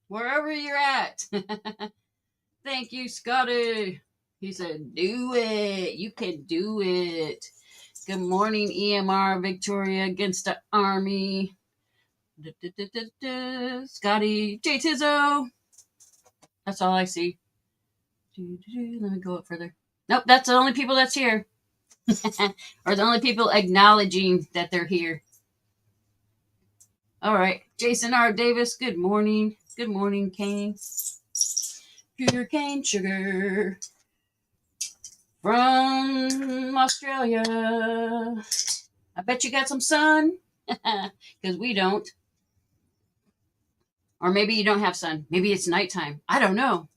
wherever you're at. Thank you, Scotty. He said, do it. You can do it. Good morning, EMR Victoria against the Army. Scotty J Tizzo. That's all I see. Let me go up further. Nope, that's the only people that's here. Or the only people acknowledging that they're here. All right. Jason R. Davis, good morning. Good morning, Kane. Sugar cane sugar from Australia. I bet you got some sun. Because we don't. Or maybe you don't have sun. Maybe it's nighttime. I don't know.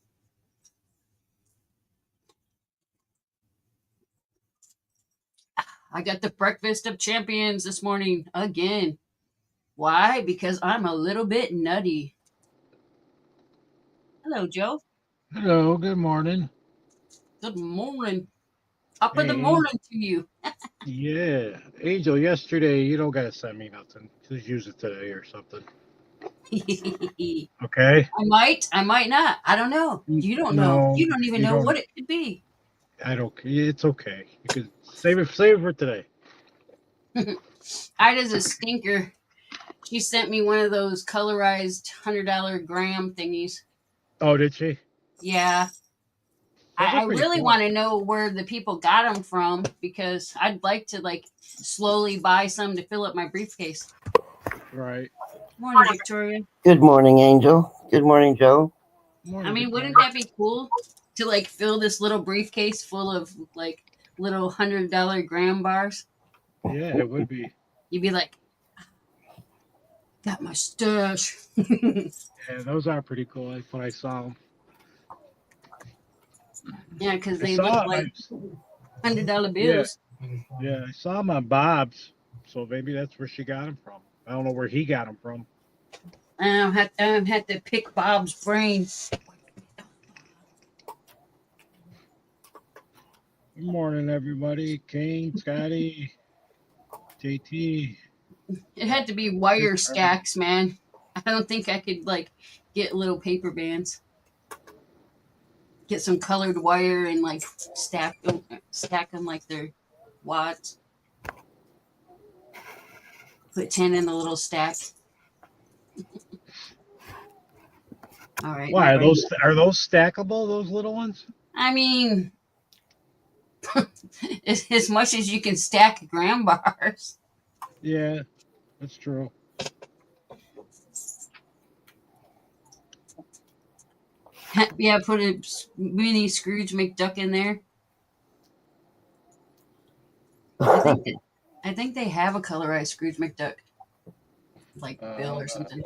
I got the breakfast of champions this morning again. Why? Because I'm a little bit nutty. Hello, Joe. Hello, good morning. Good morning. Top of the Hey, morning to you. yeah, Angel. Yesterday, you don't gotta send me nothing. Just use it today or something. I Okay? might not. I don't know. You don't know. No, You don't even you know don't. what it could be. I don't. It's okay. You could save it for today. Ida's a stinker. She sent me one of those colorized $100 gram thingies. Oh, did she? Yeah, Those are I pretty really cool. want to know where the people got them from because I'd like to like slowly buy some to fill up my briefcase. Right. Morning, Victoria. Good morning, Angel. Good morning, Joe. I Morning, mean, wouldn't Victoria. that be cool to like fill this little briefcase full of like little $100 gram bars? Yeah, it would be. You'd be like, got my stash. Yeah, those are pretty cool. Like when I saw them, Yeah, because I they look saw them. like $100 Yeah, bills. yeah, I saw them on Bob's. So maybe that's where she got them from. I don't know where he got them from. I had to pick Bob's brain. Good morning, everybody. Kane, Scotty, JT. It had to be wire stacks, man. I don't think I could like get little paper bands. Get some colored wire and like stack them like they're watts. Put 10 in the little stack. All right, my Why brain. are those stackable? Those little ones? I mean, as much as you can stack gram bars. Yeah, that's true. Yeah, put a mini Scrooge McDuck in there. I think that, I think they have a colorized Scrooge McDuck, like Bill or something.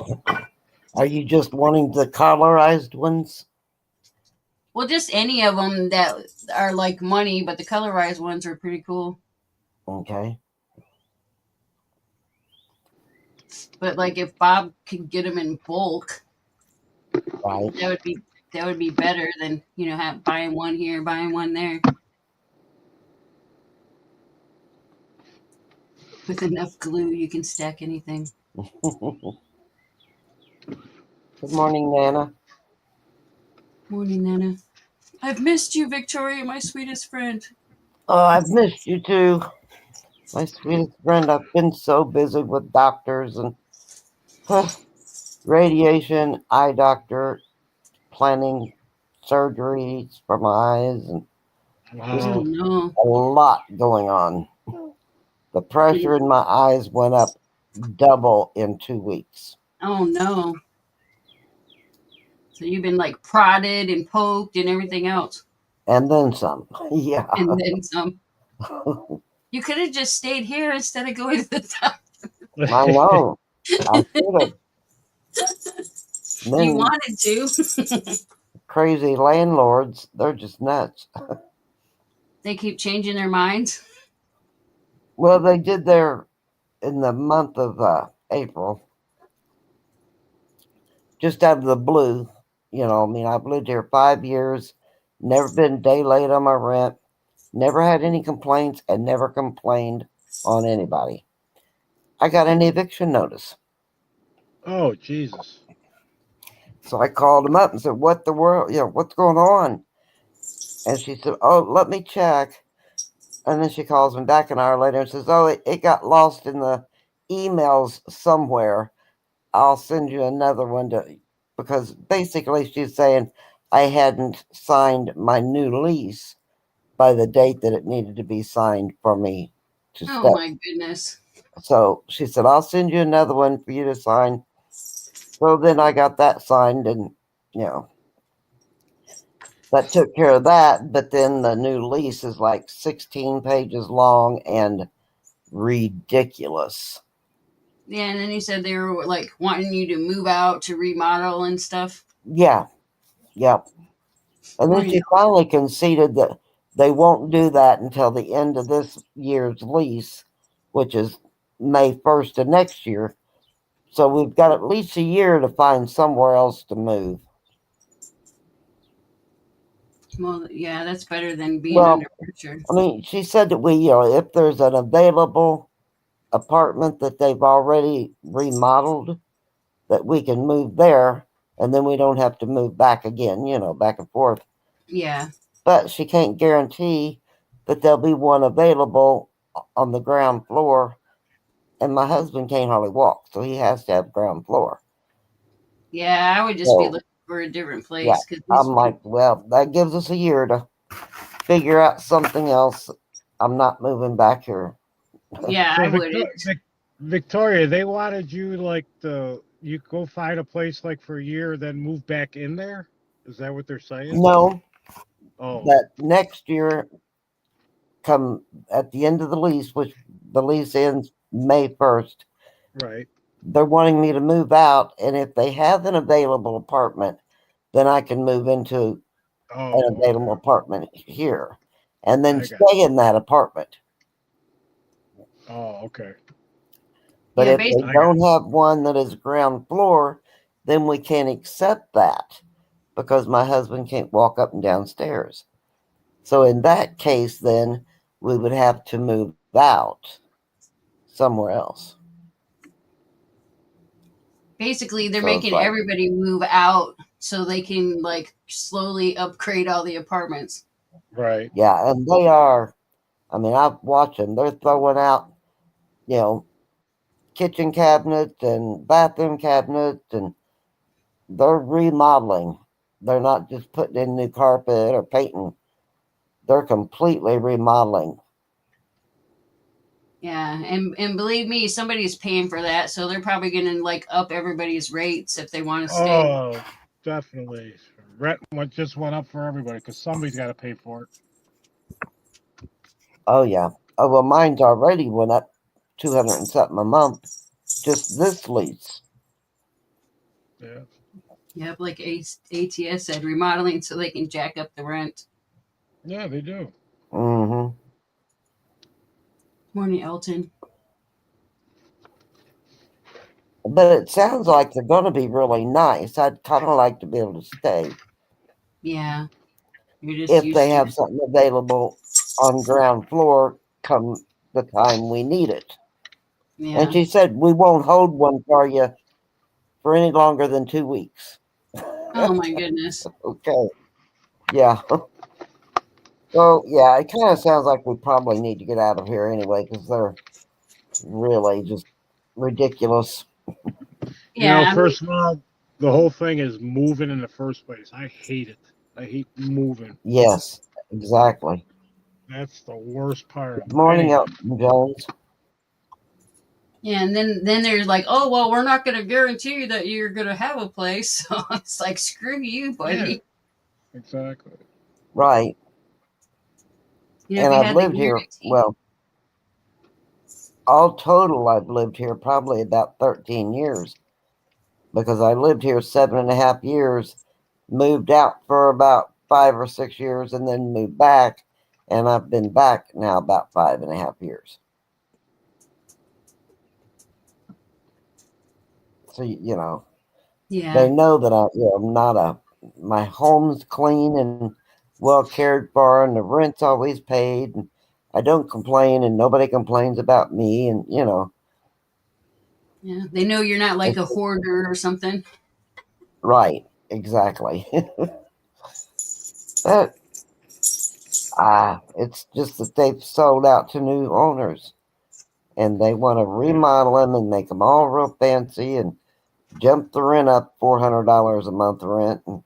Are you just wanting the colorized ones? Well, just any of them that are like money, but the colorized ones are pretty cool. Okay. But like if Bob could get them in bulk, Right. that would be better than buying one here, buying one there. With enough glue, you can stack anything. Good morning, Nana. Morning, Nana. I've missed you, Victoria, my sweetest friend. Oh, I've missed you too. My sweetest friend. I've been so busy with doctors and radiation, eye doctor, planning surgeries for my eyes, and just Oh Wow. no. a lot going on. The pressure in my eyes went up double in 2 weeks. Oh no. So you've been like prodded and poked and everything else. And then some. Yeah. And then some. You could have just stayed here instead of going to the top. I know. I should have. You Then wanted to. crazy landlords, they're just nuts. They keep changing their minds. Well, they did there in the month of April, just out of the blue. I mean, I've lived here 5 years, never been a day late on my rent, never had any complaints, and never complained on anybody. I got an eviction notice. Oh, Jesus. So I called him up and said, "What the world? What's going on?" And she said, "Oh, let me check." And then she calls me back an hour later and says, "Oh, it got lost in the emails somewhere. I'll send you another one because basically she's saying I hadn't signed my new lease by the date that it needed to be signed for me to Oh step. my goodness. So she said, I'll send you another one for you to sign. So then I got that signed, and that took care of that. But then the new lease is like 16 pages long and ridiculous. Yeah, and then you said they were like wanting you to move out to remodel and stuff. Yeah. Yep. And then Morning. she finally conceded that they won't do that until the end of this year's lease, which is May 1st of next year. So we've got at least a year to find somewhere else to move. Well, yeah, that's better than being Well, under pressure. I mean, she said that if there's an available apartment that they've already remodeled, that we can move there, and then we don't have to move back again, back and forth. Yeah. But she can't guarantee that there'll be one available on the ground floor. And my husband can't hardly walk, so he has to have ground floor. Yeah, I would just be looking for a different place. Yeah, I'm like, well, that gives us a year to figure out something else. I'm not moving back here. Yeah, So I wouldn't. Victoria, they wanted you you go find a place like for a year, then move back in there. Is that what they're saying? No, Oh, that next year, come at the end of the lease, which the lease ends May 1st, right. they're wanting me to move out. And if they have an available apartment, then I can move into Oh, an available apartment here and then I got stay in that apartment. Oh, okay. But Yeah, if they don't have one that is ground floor, then we can't accept that because my husband can't walk up and down stairs. So in that case, then we would have to move out somewhere else. Basically, they're So it's making like, everybody move out so they can like slowly upgrade all the apartments. Right. yeah, and they are. I mean, I've watched them. They're throwing out, kitchen cabinets and bathroom cabinets, and they're remodeling. They're not just putting in new carpet or painting. They're completely remodeling. Yeah, and believe me, somebody's paying for that, so they're probably gonna like up everybody's rates if they want to stay. Oh, definitely. Rent just went up for everybody because somebody's got to pay for it. Oh yeah. Oh well, mine's already went up 200 and something a month. Just this lease. Yeah. Yep, like ATS said, remodeling so they can jack up the rent. Yeah, they do. Mm-hmm. Morning, Elton. But it sounds like they're going to be really nice. I'd kind of like to be able to stay Yeah, you're just if used they to have it. something available on ground floor come the time we need it. Yeah. And she said, we won't hold one for you for any longer than 2 weeks. Oh my goodness. Okay. Yeah. So, yeah, it kind of sounds like we probably need to get out of here anyway because they're really just ridiculous. Yeah, First of all, the whole thing is moving in the first place. I hate it. I hate moving. Yes, exactly. That's the worst part. Good morning, Elton Jones. yeah, and then they're like, oh well, we're not going to guarantee you that you're going to have a place. So it's like, screw you, buddy. Yeah, exactly. Right. You know, And if you I've had the lived here, guarantee. well, all total, I've lived here probably about 13 years because I lived here 7.5 years, moved out for about 5 or 6 years, and then moved back. And I've been back now about 5.5 years. So, Yeah. they know that I'm not my home's clean and well cared for, and the rent's always paid, and I don't complain, and nobody complains about me, and Yeah, they know you're not like a hoarder or something. right. exactly. But it's just that they've sold out to new owners, and they want to remodel them and make them all real fancy and jump the rent up $400 a month rent. And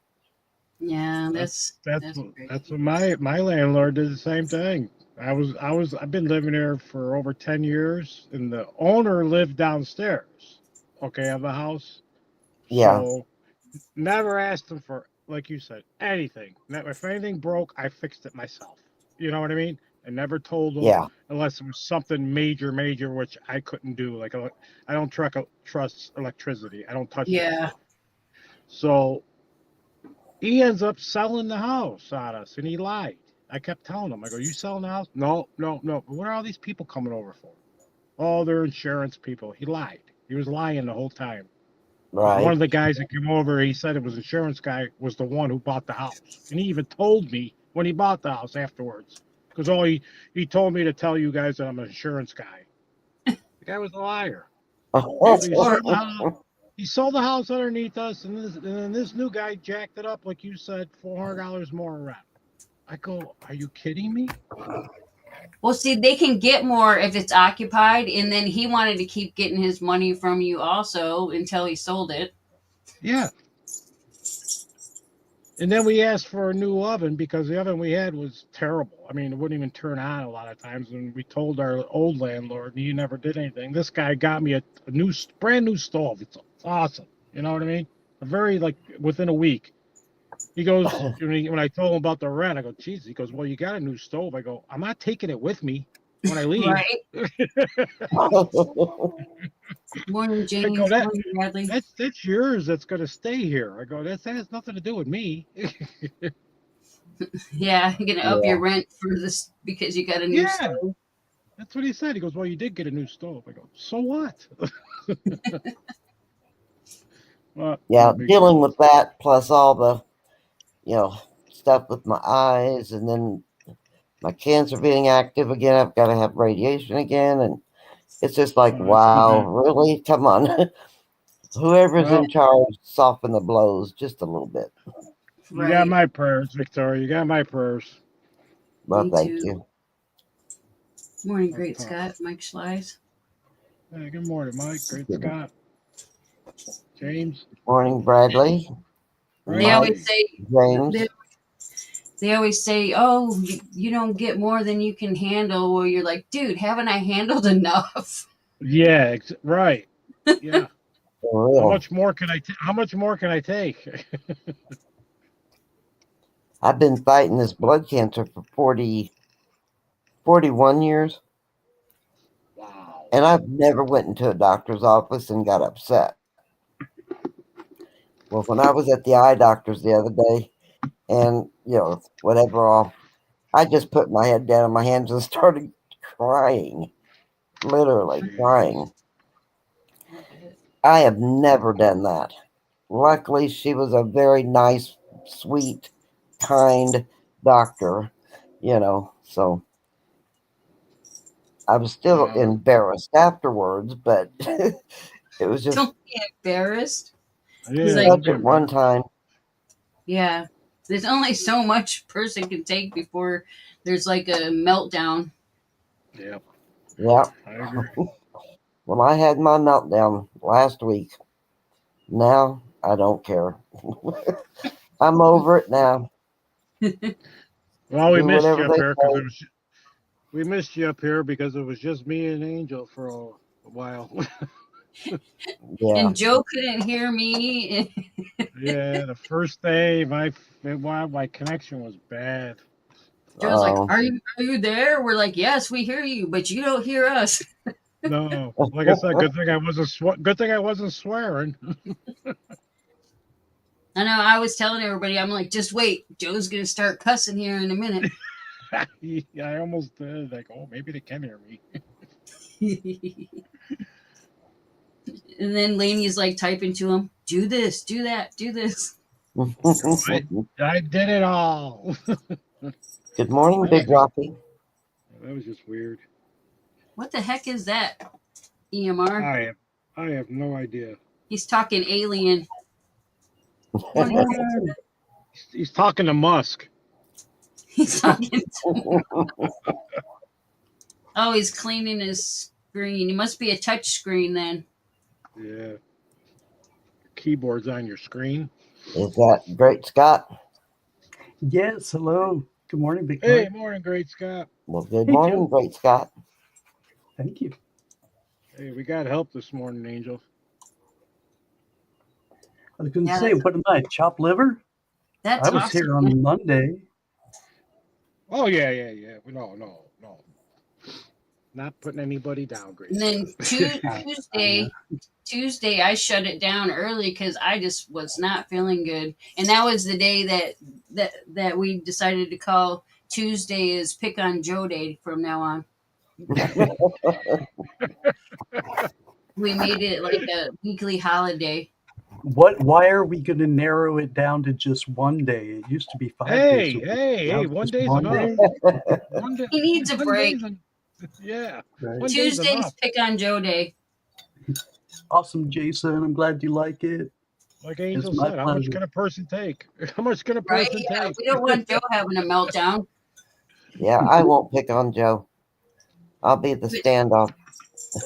Yeah, That's that's that's what- that's crazy. what my landlord did the same thing. I've been living there for over 10 years, and the owner lived downstairs, okay, of the house. yeah, So never asked him for, like you said, anything. If anything broke, I fixed it myself. You know what I mean? I never told him yeah. unless it was something major, which I couldn't do. Like I don't trust electricity. I don't touch that Yeah. stuff. So he ends up selling the house on us, and he lied. I kept telling him, I go, "You selling the house? No, no, no. But what are all these people coming over for? Oh, they're insurance people." He lied. He was lying the whole time. Because one Right. of the guys that came over, he said it was insurance guy, was the one who bought the house, and he even told me when he bought the house afterwards. Because he told me to tell you guys that I'm an insurance guy. The guy was a liar. That's So horrible. he sold the house underneath us, and then this new guy jacked it up, like you said, $400 more rent. I go, are you kidding me? Well, see, they can get more if it's occupied, and then he wanted to keep getting his money from you also until he sold it. Yeah. And then we asked for a new oven because the oven we had was terrible. I mean, it wouldn't even turn on a lot of times. And we told our old landlord, and he never did anything. This guy got me a brand new stove. It's awesome. You know what I mean? A very, like, within a week. He goes, when I told him about the rent, I go, geez. He goes, well, you got a new stove. I go, I'm not taking it with me when I leave. Right. Morning, I go, James. Morning, Bradley. that's yours. That's going to stay here. I go, that has nothing to do with me. Yeah, you're gonna up Yeah. your rent for this because you got a new Yeah. stove. That's what he said. He goes, well, you did get a new stove. I go, so what? Well, no Yeah, big dealing deal. with that plus all the, you know, stuff with my eyes and then my cancer being active again. I've got to have radiation again. And it's just like, Oh, that's too wow, bad. really? Come on. Whoever's Well, in charge, soften the blows just a little bit. you got Right. my prayers, Victoria. You got my prayers. Well, Me thank too. you. Morning, That's Great tough. Scott. Mike Schleiss. Hey, good morning, Mike. Great Good Scott. James. morning, Bradley, They Mike, always Bradley. say James. they, they always say, "Oh, you don't get more than you can handle." Well, you're like, dude, haven't I handled enough? Yeah, right. Yeah. For real. How much more can I take? I've been fighting this blood cancer for 41 years, Wow. and I've never went into a doctor's office and got upset. Well, when I was at the eye doctor's the other day, and whatever, I just put my head down in my hands and started crying, literally crying. I have never done that. Luckily, she was a very nice, sweet, kind doctor, so I was still Wow. embarrassed afterwards, but it was just Don't be embarrassed. He's Yeah, like, don't such be at one embarrassed. time. yeah. There's only so much person can take before there's like a meltdown. Yeah, Yeah. I agree. Well, I had my meltdown last week. Now I don't care. I'm over it now. Well, we Do missed whatever you up they here because say. we missed you up here because it was just me and Angel for a while. Yeah. And Joe couldn't hear me. Yeah, the first day my connection was bad. Joe's like, Oh. are you there?" We're like, "Yes, we hear you, but you don't hear us." No, like I said, good thing I wasn't swearing. I know. I was telling everybody, I'm like, just wait. Joe's gonna start cussing here in a minute. Yeah, I almost did. Like, oh, maybe they can hear me. And then Laney's like typing to him, "Do this, do that, do this." I did it all. Good morning, That was Big just Rocky. that was just weird. What the heck is that? EMR. I have no idea. He's talking alien. Morning, Angela. He's talking to Musk. He's talking to Oh, he's cleaning his screen. It must be a touch screen then. Yeah. Keyboard's on your screen. Is that Great Scott? Yes, hello. Good morning, Big Hey, Mike. morning, Great Scott. Well, good Hey, morning, Joe. Great Scott. Thank you. Hey, we got help this morning, Angel. I was going to Yeah, say, what am I, chopped liver? that's I was awesome. here on Monday. Oh, yeah. No. Not putting anybody down, Great And then Scott. Tuesday, I shut it down early because I just was not feeling good, and that was the day that we decided to call Tuesday is Pick on Joe Day from now on. We made it like a weekly holiday. Why are we going to narrow it down to just one day? It used to be 5 days. a week. Hey, Now one it's day's one enough. day? One day, He needs a one break. day's yeah, Right. one day's Tuesday's enough. Pick on Joe Day. Awesome, Jason. I'm glad you like it. Like Angel It's my said, how much pleasure. can a person take? How much can a Right? person Yeah, take? we don't want Joe having a meltdown. Yeah, I won't pick on Joe. I'll be the standoff.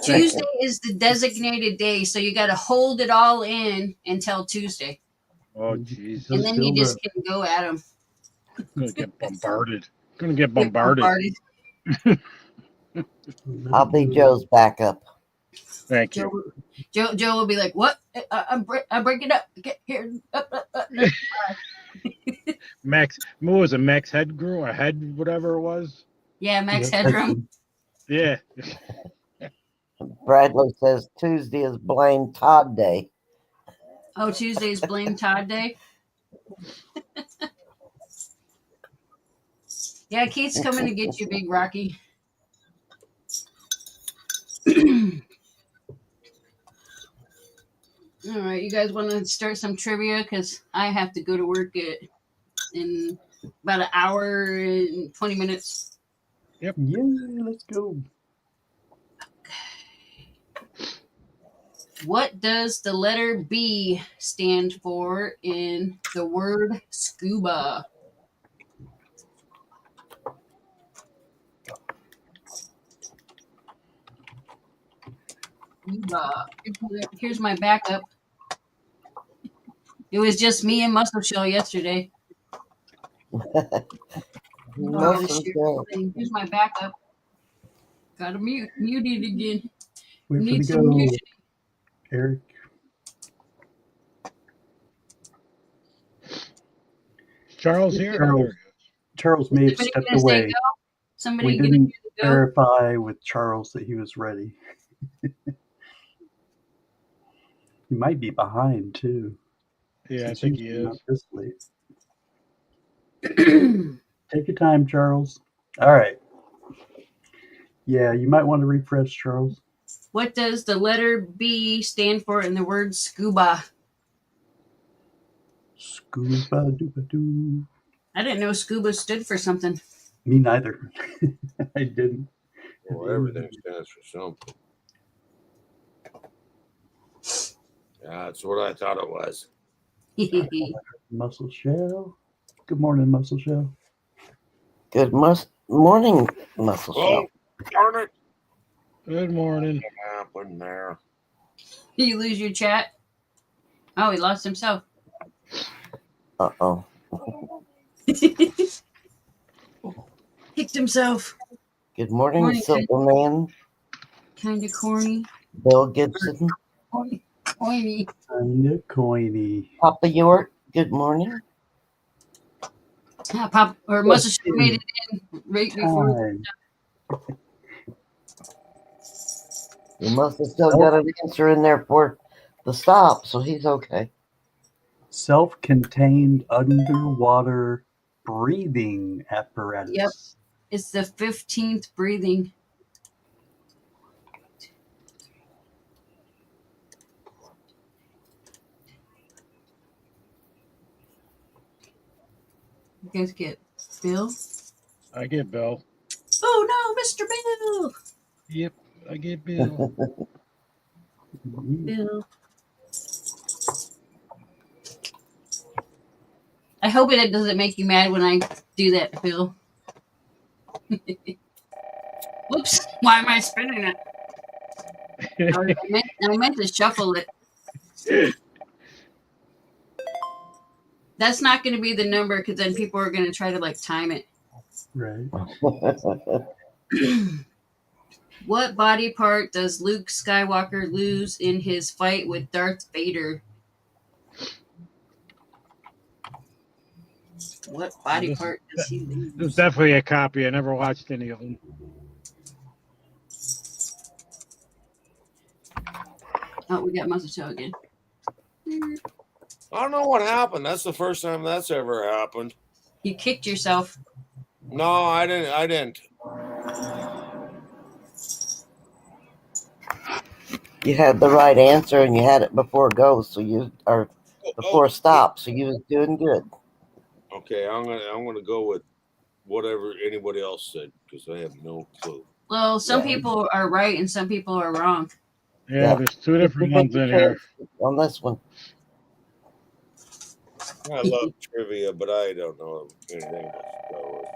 Tuesday is the designated day, so you got to hold it all in until Tuesday, Oh, jeez. and then you Until just can go at him. Gonna get bombarded. Gonna get bombarded. I'll be Joe's backup. Thank you. Joe will be like, "What? I'm breaking up. Get here." Up. Max, what was it? Max Headroom or Head, whatever it was? Yeah, Max Yeah, Headroom. Yeah. Bradley says Tuesday is Blame Todd Day. Oh, Tuesday's Blame Todd Day. Yeah, Keith's coming to get you, Big Rocky. All right, you guys want to start some trivia? Because I have to go to work in about an hour and 20 minutes. Yeah, let's go. What does the letter B stand for in the word scuba? Scuba. Here's my backup. It was just me and Muscle Show yesterday. Muscle Show. Here's my backup. Gotta mute it again. Where Need to some go, music. Eric? Charles here? Charles. There he is. Charles may have Somebody stepped gonna say away. go? Somebody We gonna didn't go? verify with Charles that he was ready. He might be behind too. Yeah, I It's think he usually not is. this late. Take your time, Charles. All right. Yeah, you might want to refresh, Charles. What does the letter B stand for in the word scuba? Scuba dooba doo. I didn't know scuba stood for something. Me neither. I didn't. Well, everything stands for something. Yeah, that's what I thought it was. Muscle Shell. Good morning, Muscle Shell. Good morning, Muscle Show. Oh, darn it. Good morning. What happened there? Did you lose your chat? Oh, he lost himself. Uh-oh. Kicked himself. Good morning, Morning, Silverman. Kind of corny. Bill Gibson. Corny. Kinda coiny. Papa York. Good morning. Pop or Muscle Show made it in right before. Time. You must have still got an answer in there for the stop, so he's okay. Self-contained underwater breathing apparatus. Yep. It's the 15th breathing. You guys get Bill? I get Bill. Oh no, Mr. Bill! Yep, I get Bill. Bill. I hope it doesn't make you mad when I do that, Phil. Whoops! Why am I spinning it? I meant to shuffle it. That's not going to be the number because then people are going to try to like time it. Right. What body part does Luke Skywalker lose in his fight with Darth Vader? What body part does he There's lose? definitely a copy. I never watched any of them. Oh, we got Muscle Show again. I don't know what happened. That's the first time that's ever happened. You kicked yourself. No, I didn't. You had the right answer and you had it before go, so you or before Oh, stop, so you was doing good. okay, I'm gonna go with whatever anybody else said because I have no clue. Well, some Yeah. people are right and some people are wrong. Yeah, Yeah. there's two different ones in here. On this one. I love trivia, but I don't know anything about Star Wars.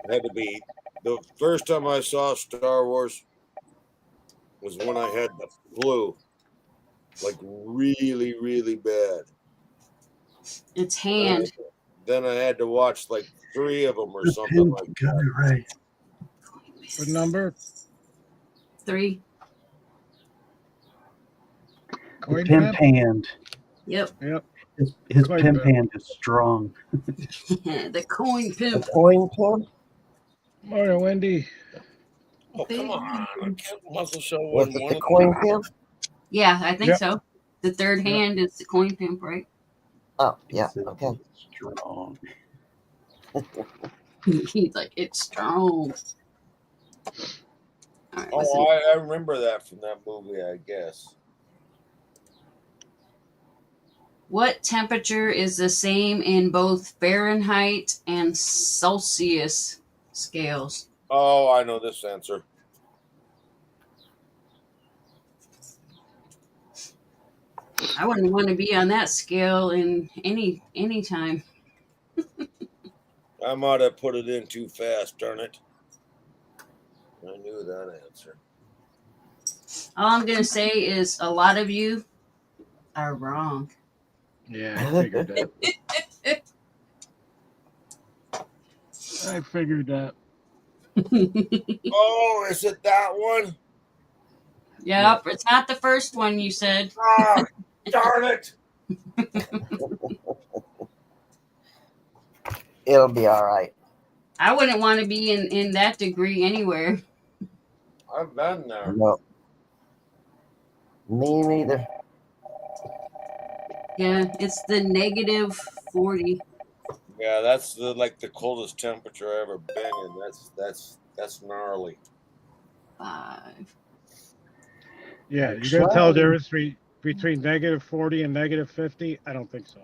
It had to be the first time I saw Star Wars was when I had the flu, like really, really bad. It's hand. Then I had to watch like 3 of them or The something pin like got that. it right. What number? 3. The Coin pimp pimp? hand. Yep. Yep. His Coin pimp pimp. hand is strong. The coin The pimp. coin pimp? Morning, Wendy. Oh, come on. Muscle Show Was wasn't it one the of coin them. pimp? Yeah, I think Yep. so. The third Yep. hand is the coin pimp, right? Oh, yeah, It's okay. strong. He's like, it's strong. All right, what's Oh, I remember that from that movie, I guess. What temperature is the same in both Fahrenheit and Celsius scales? Oh, I know this answer. I wouldn't want to be on that scale in any time. I might have put it in too fast, darn it. I knew that answer. All I'm gonna say is a lot of you are wrong. Yeah, I figured that. I figured that. Oh, is it that one? Yep, it's not the first one you said. Ah, darn it. It'll be all right. I wouldn't want to be in that degree anywhere. I've been there. No. Me neither. Yeah, it's the negative 40. Yeah, that's the coldest temperature I've ever been in. That's gnarly. 5. Yeah, you're gonna tell the difference between negative 40 and negative 50? I don't think so.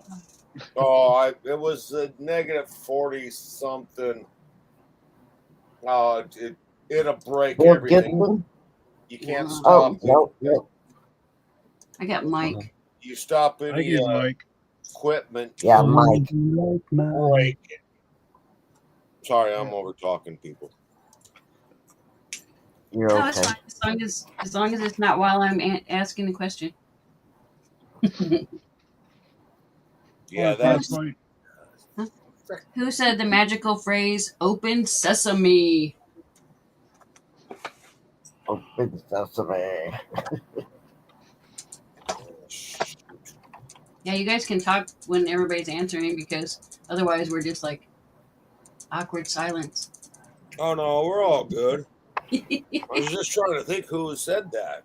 Oh, it was a negative 40 something. Oh, it'll break Bill everything. Gibson? You can't Oh, stop. no. I got Mike. You stop I any get Mike. equipment, Yeah, Oh, Mike. like mine. break it. Sorry, I'm over talking people. You're No, it's okay. fine. As long as it's not while I'm asking the question. Yeah, Oh, that's Frostbite. Who said the magical phrase "Open Sesame"? Open sesame. Yeah, you guys can talk when everybody's answering because otherwise we're just like awkward silence. Oh no, we're all good. I was just trying to think who said that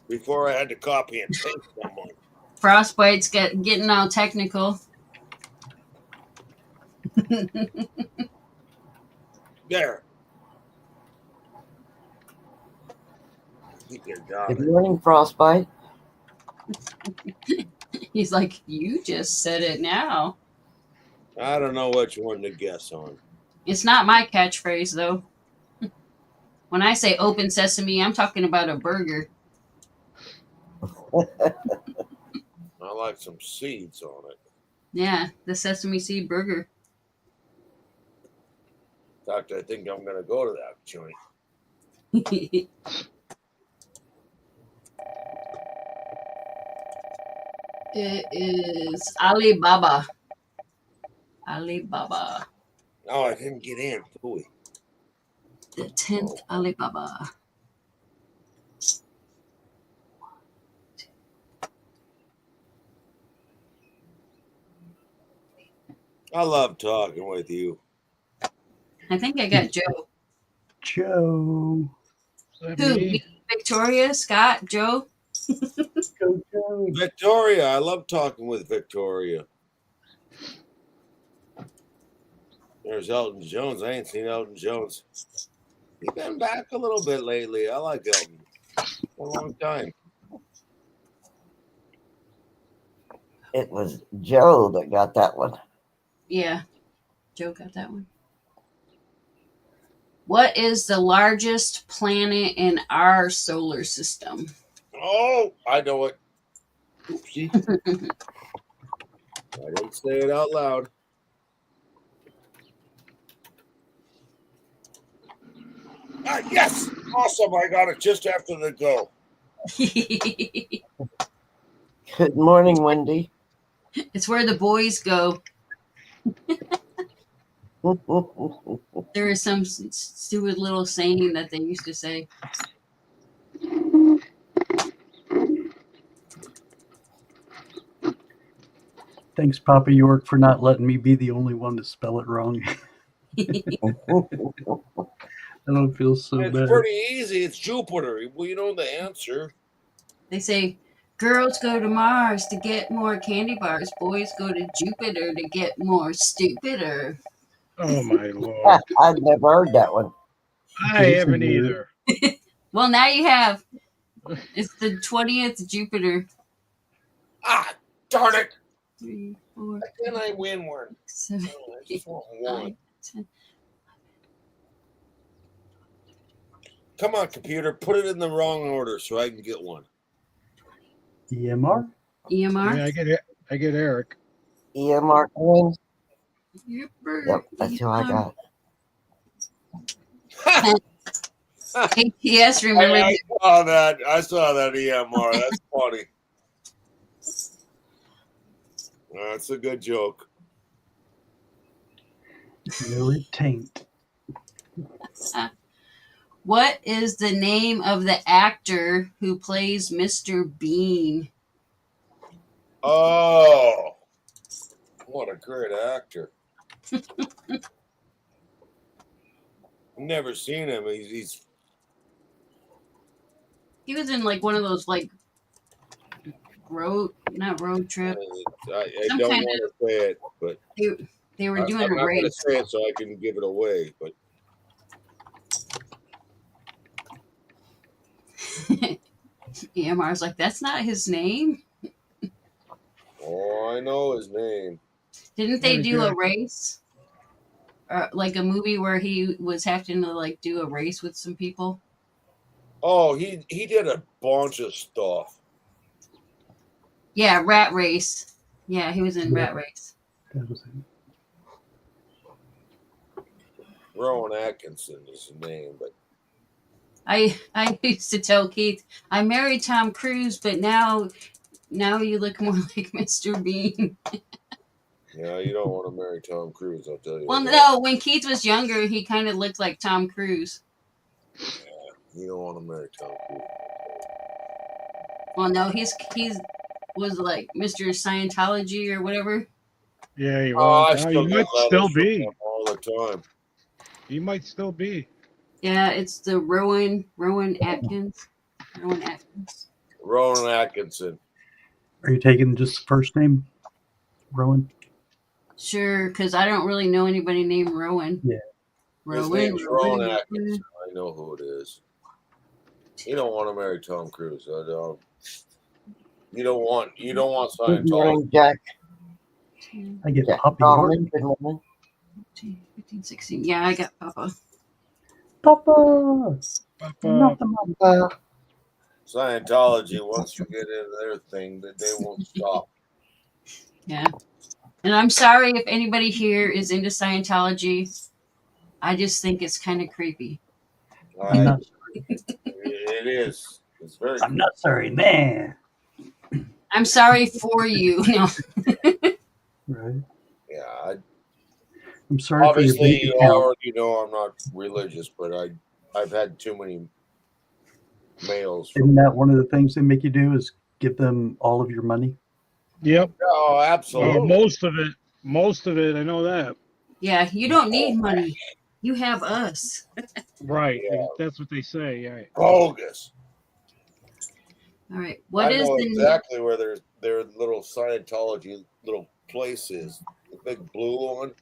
before I had to copy and paste someone. Frostbite's getting all technical. There. I think you got Good it. morning, Frostbite. He's like, you just said it now. I don't know which one to guess on. It's not my catchphrase though. When I say "Open Sesame," I'm talking about a burger. I like some seeds on it. Yeah, the sesame seed burger. In fact, I think I'm gonna go to that joint. It is Alibaba. Alibaba. Oh, I didn't get in. Ooh. The 10th Alibaba. I love talking with you. I think I got Joe. Joe. Is that Who? me? Me, Victoria, Scott, Joe? Go, Joe. Victoria, I love talking with Victoria. There's Elton Jones. I ain't seen Elton Jones. He's been back a little bit lately. I like Elton for a long time. It was Joe that got that one. Yeah, Joe got that one. What is the largest planet in our solar system? Oh, I know it. Oopsie. I didn't say it out loud. Ah, yes! Awesome. I got it just after the go. Good morning, Wendy. It's where the boys go. There is some stupid little saying that they used to say. Thanks, Papa York, for not letting me be the only one to spell it wrong. I don't feel so It's bad. pretty easy. It's Jupiter. Well, you know the answer. They say, girls go to Mars to get more candy bars. Boys go to Jupiter to get more stupider. Oh my lord! I'd never heard that one. I haven't either. Well, now you have. It's the 20th Jupiter. Ah, darn it. 3, 4, Then I win one. 7, Oh, I 8, just want one. 9, 10. Come on, computer. Put it in the wrong order so I can get one. EMR? EMR? Yeah, I get it. I get Eric. EMR coins. Yep, That's who I got. ATS, remember? I saw that. I saw that EMR. That's funny. That's a good joke. No, it tain't. What is the name of the actor who plays Mr. Bean? Oh, what a great actor. I've never seen him. He's He was in like one of those like not road trip. I Some don't kind want to say it, but They were I'm doing not a going to race. say it so I can give it away. But EMR's like, that's not his name. oh, I know his name. Didn't they Very do good. a race? Like a movie where he was having to like do a race with some people? Oh, he did a bunch of stuff. Yeah, Rat Race. Yeah, he was in Rat Race. That was it. Rowan Atkinson is his name, but I used to tell Keith, I married Tom Cruise, but now you look more like Mr. Bean. yeah, you don't want to marry Tom Cruise. I'll tell you. Well, that. no, when Keith was younger, he kind of looked like Tom Cruise. You don't want to marry Tom Cruise. Well, no, he's was like Mr. Scientology or whatever. Yeah, he Oh, was. I Now, still he get might letters still from be. him all the time. He might still be. Yeah, it's the Rowan Atkins. Rowan Atkins. Rowan Atkinson. Are you taking just the first name? Rowan? Sure, because I don't really know anybody named Rowan. Yeah. His name's Rowan Atkinson. I know who it is. You don't want to marry Tom Cruise. I don't. You don't want Good Scientology. morning, Jack. I get Jack Papa York. Solomon. Good morning. 15, 16. Yeah, I got Papa. Papa! Not the mom. Scientology, once you get into their thing, that they won't stop. Yeah. And I'm sorry if anybody here is into Scientology. I just think it's kind of creepy. I'm not. It is. It's very. I'm not sorry, man. I'm sorry for you. No. Right. Yeah. I'm sorry for your Obviously, bank you account. already know I'm not religious, but I've had too many mails. Isn't that one of the things they make you do? Is give them all of your money? Yep. Oh, absolutely. Most of it. Most of it. I know that. Yeah, you don't need money. You have us. Right. Yeah. That's what they say. Yeah. Bogus. All right. What I is know the exactly where their little Scientology little place is. The big blue one.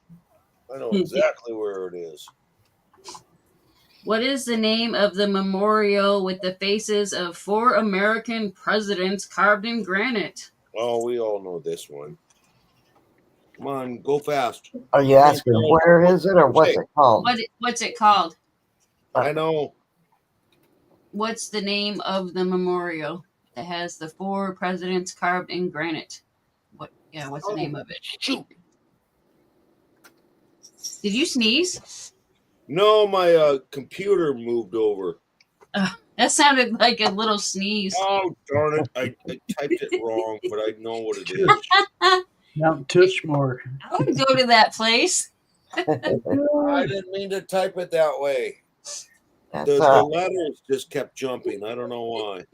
I know exactly where it is. what is the name of the memorial with the faces of 4 American presidents carved in granite? Oh, we all know this one. Come on, go fast. Are you asking where is it or what's it called? What's it called? I know. What's the name of the memorial that has the 4 presidents carved in granite? What's the name of it? Shoot. Did you sneeze? No, my computer moved over. That sounded like a little sneeze. Oh, darn it. I typed it wrong, but I know what it is. Mount Tushmore. I would go to that place. I didn't mean to type it that way. That's The letters just kept jumping. I don't know why.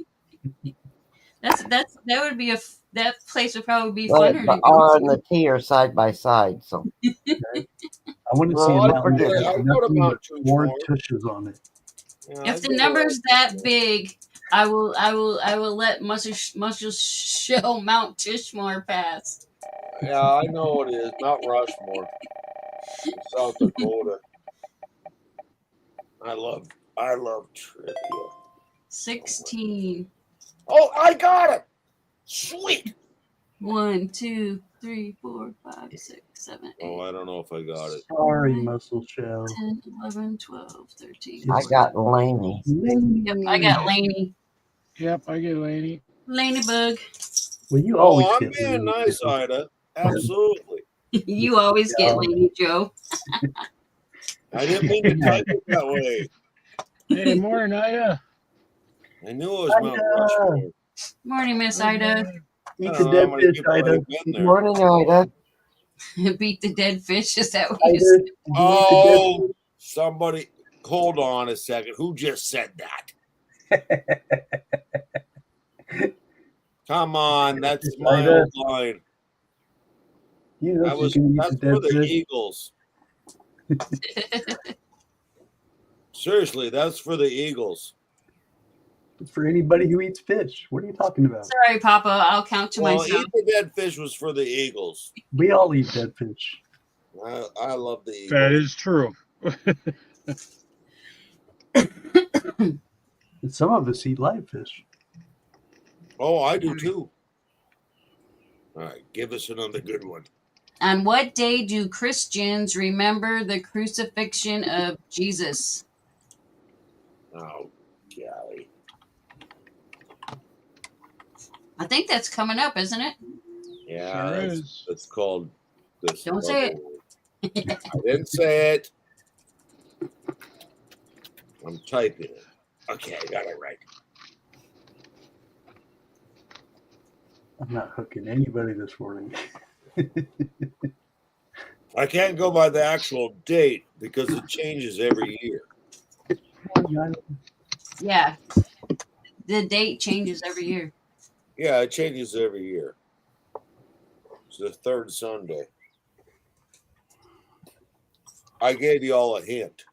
That would be that place would probably be well, funner the to R go and the T are side by side, so I want to Well, see a I mountain forget. with I go to nothing Mount but 4 Tushmore. tushes on it. Yeah, to. If the number's that big, I will let Muscle Show Mount Tushmore pass. Yeah, I know it is. Mount Rushmore, South Dakota. I love trivia. 16. Oh, I got it. Sweet. 1, 2, 3, 4, 5, 6, 7, 8, Oh, I don't know if I got it. Sorry, Muscle Shell. 10, 11, 12, 13. I 14. got Laney. Yep, I got Laney. Yep. I get Laney. Laney-bug. Well, you Oh, always I'm get being Laney. nice, Ida. Absolutely. You always get Laney, Joe. I didn't mean to type it that way. Hey, morning, Ida. I knew it was Mount Rushmore. Morning, Miss Ida. Eat I the don't know dead how many fish, people Ida. have been Good there. morning, Ida. Beat the dead fish. Is that what you Ida, said? did you eat the Oh, somebody, hold on a second. Who just said that? Come on, that's my Ida. old line. You know That's she's going to eat for the dead the fish. Eagles. Seriously, that's for the Eagles. It's for anybody who eats fish. What are you talking about? Sorry, Papa. I'll count to Well, myself. eat the dead fish was for the Eagles. We all eat dead fish. I love the Eagles. That is true. And some of us eat live fish. Oh, I do too. All right, give us another good one. On what day do Christians remember the crucifixion of Jesus? Oh, golly. I think that's coming up, isn't it? Yeah, Sure that's, is. that's called this. Don't say it. I didn't say it. I'm typing it. Okay, I got it right. I'm not hooking anybody this morning. I can't go by the actual date because it changes every year. Yeah. The date changes every year. Yeah, it changes every year. It's the third Sunday. I gave you all a hint.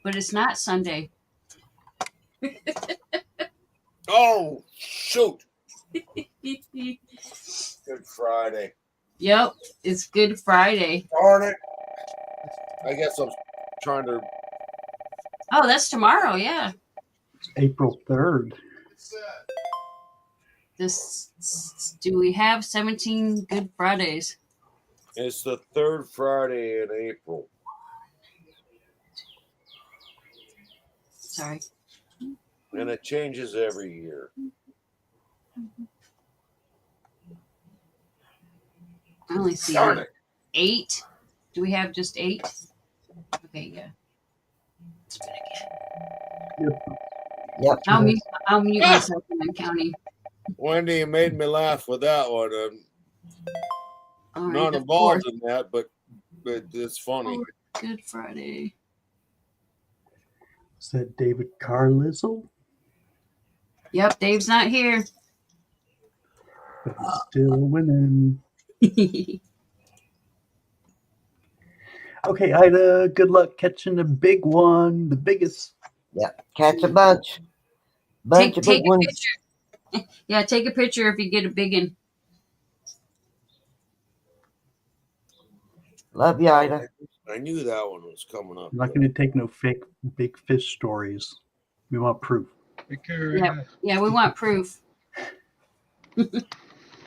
But it's not Sunday. Oh, shoot. Good Friday. Yep, it's Good Friday. Darn it. I guess I'm trying to. Oh, that's tomorrow, yeah. It's April 3rd. Do we have 17 Good Fridays? It's the third Friday in April. Sorry. And it changes every year. I only see Darn it. 8. Do we have just 8? Okay, yeah. Spin again. Yep. I'll mute myself when I'm counting. Wendy, you made me laugh with that one. I'm All right, not the involved 4th. in that, but it's funny. Good Friday. Is that David Carlisle? Yep, Dave's not here. But he's still winning. Okay, Ida, good luck catching the big one, the biggest. Catch a bunch. Bunch of take big a ones. picture. Yeah, take a picture if you get a big one. Love you, Ida. I knew that one was coming up. I'm not going to take no fake big fish stories. We want proof. Take care. Yeah. Yeah, we want proof. He's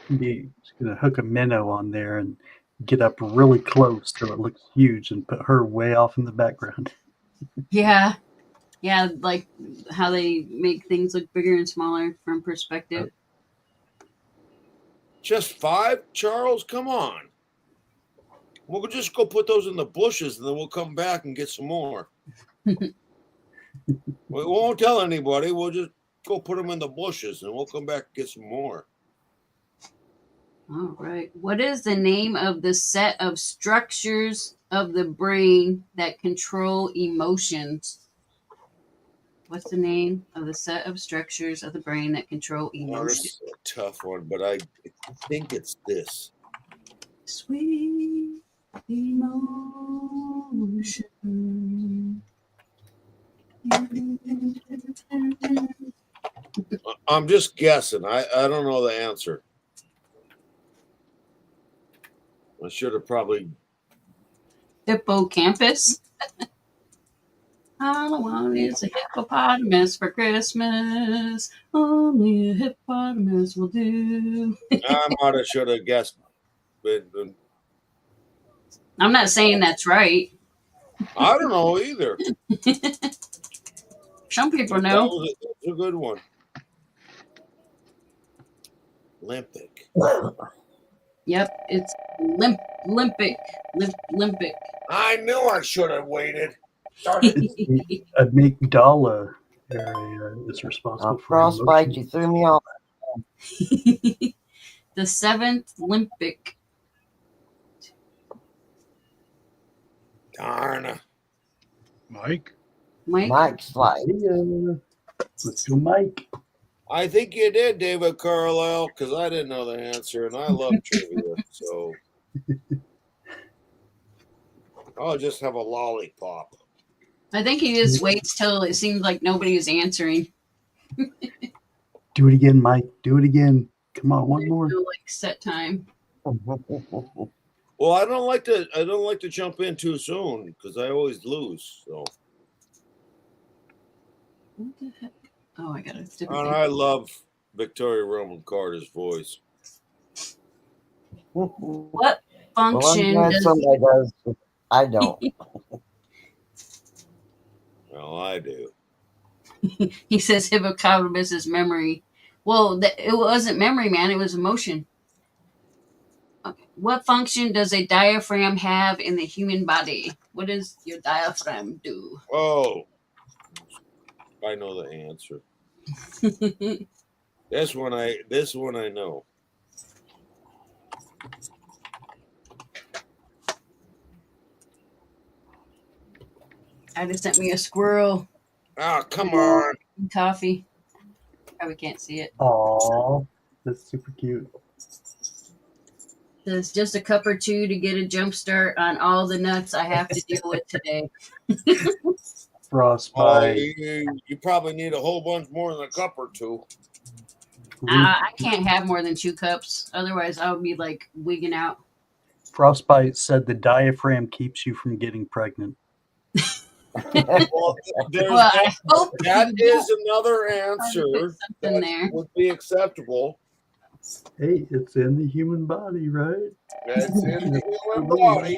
going to hook a minnow on there and get up really close so it looks huge and put her way off in the background. Yeah. Yeah, like how they make things look bigger and smaller from perspective. Just 5, Charles? Come on. We'll just go put those in the bushes and then we'll come back and get some more. We won't tell anybody. We'll just go put them in the bushes and we'll come back and get some more. All right. What is the name of the set of structures of the brain that control emotions? What's the name of the set of structures of the brain that control Well, this emotions? is a tough one, but I think it's this. Sweet emotion. I'm just guessing. I don't know the answer. I should have probably. Hippocampus. All I want is a hippopotamus for Christmas. Only a hippopotamus will do. I might have should have guessed. But I'm not saying that's right. I don't know either. Some people That know. was a good one. Olympic. Yep, it's limpic. I knew I should have waited. Darn it. The amygdala area is responsible for Frostbite, emotion. you threw me off. The 7th limpic. Darn. Mike. Mike? Mike's like, Yeah. Let's go, Mike. I think you did, David Carlisle, because I didn't know the answer, and I love trivia. So I'll just have a lollipop. I think he just waits till it seems like nobody is answering. Do it again, Mike. Do it again. Come on, one more. No, like set time. Well, I don't like to jump in too soon because I always lose. So, What the heck? Oh, I got a different and thing. I love Victoria Roman Carter's voice. What well, I'm function glad does somebody does. But I don't. Well, I do. he says hippocampus is memory? Well, it wasn't memory, man. It was emotion. Okay. What function does a diaphragm have in the human body? What does your diaphragm do? Oh, I know the answer. This one I know. I just sent me a squirrel Oh, come on. and coffee. Probably can't see it. Aw, that's super cute. There's just a cup or two to get a jump start on all the nuts I have to deal with today. Frostbite. You probably need a whole bunch more than a cup or two. I can't have more than 2 cups. Otherwise, I would be like wigging out. Frostbite said the diaphragm keeps you from getting pregnant. Well, Well, I hope that you is another answer something that there. would be acceptable. Hey, it's in the human body, right? That's in the human body.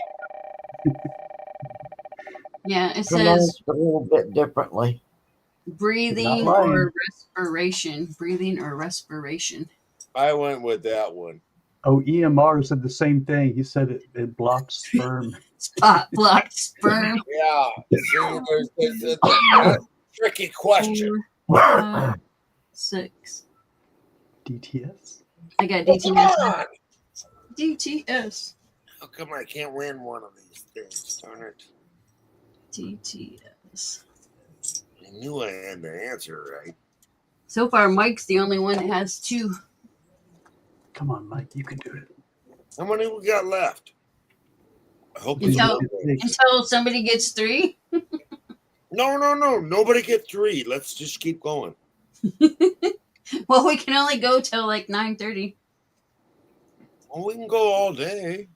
Yeah, it Pronounced says a little bit differently. breathing Not mine. or respiration. Breathing or respiration. I went with that one. Oh, EMR said the same thing. He said it blocks sperm. Spot blocked sperm. Yeah. See, it's a tricky question. 4, 5, 6. DTS? I got Well, come DTS. on. DTS. How come I can't win one of these things? Darn it. DTS. I knew I had the answer right. So far, Mike's the only one that has 2. Come on, Mike, you can do it. How many we got left? I hope it's Until- one. Until somebody gets 3. No. Nobody get 3. Let's just keep going. Well, we can only go till like 9:30. Well, we can go all day.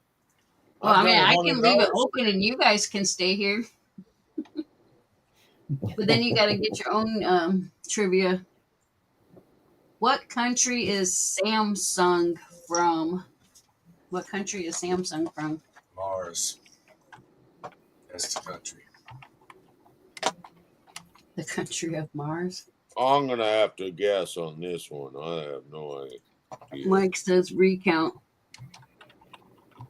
Well, I I've mean, got I $100. can leave it open and you guys can stay here. But then you got to get your own trivia. What country is Samsung from? What country is Samsung from? Mars. That's the country. The country of Mars. I'm gonna have to guess on this one. I have no idea. Mike says recount.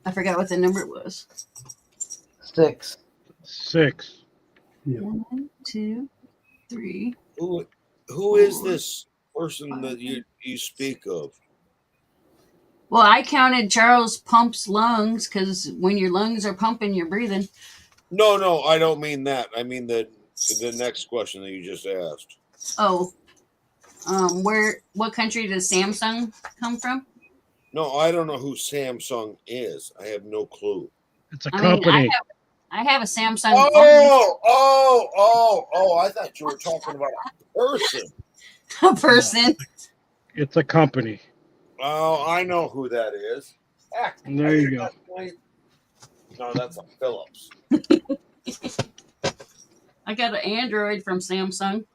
I forgot what the number was. 6. 6. Yeah. 1, 2, 3. Who is this person that you speak of? Well, I counted Charles Pump's lungs because when your lungs are pumping, you're breathing. No, I don't mean that. I mean the next question that you just asked. Oh, what country does Samsung come from? No, I don't know who Samsung is. I have no clue. It's a I mean, company. I have a Samsung. Oh! I thought you were talking about a person. A person. It's a company. Oh, I know who that is. Heck, There you go. No, that's a Philips. I got an Android from Samsung.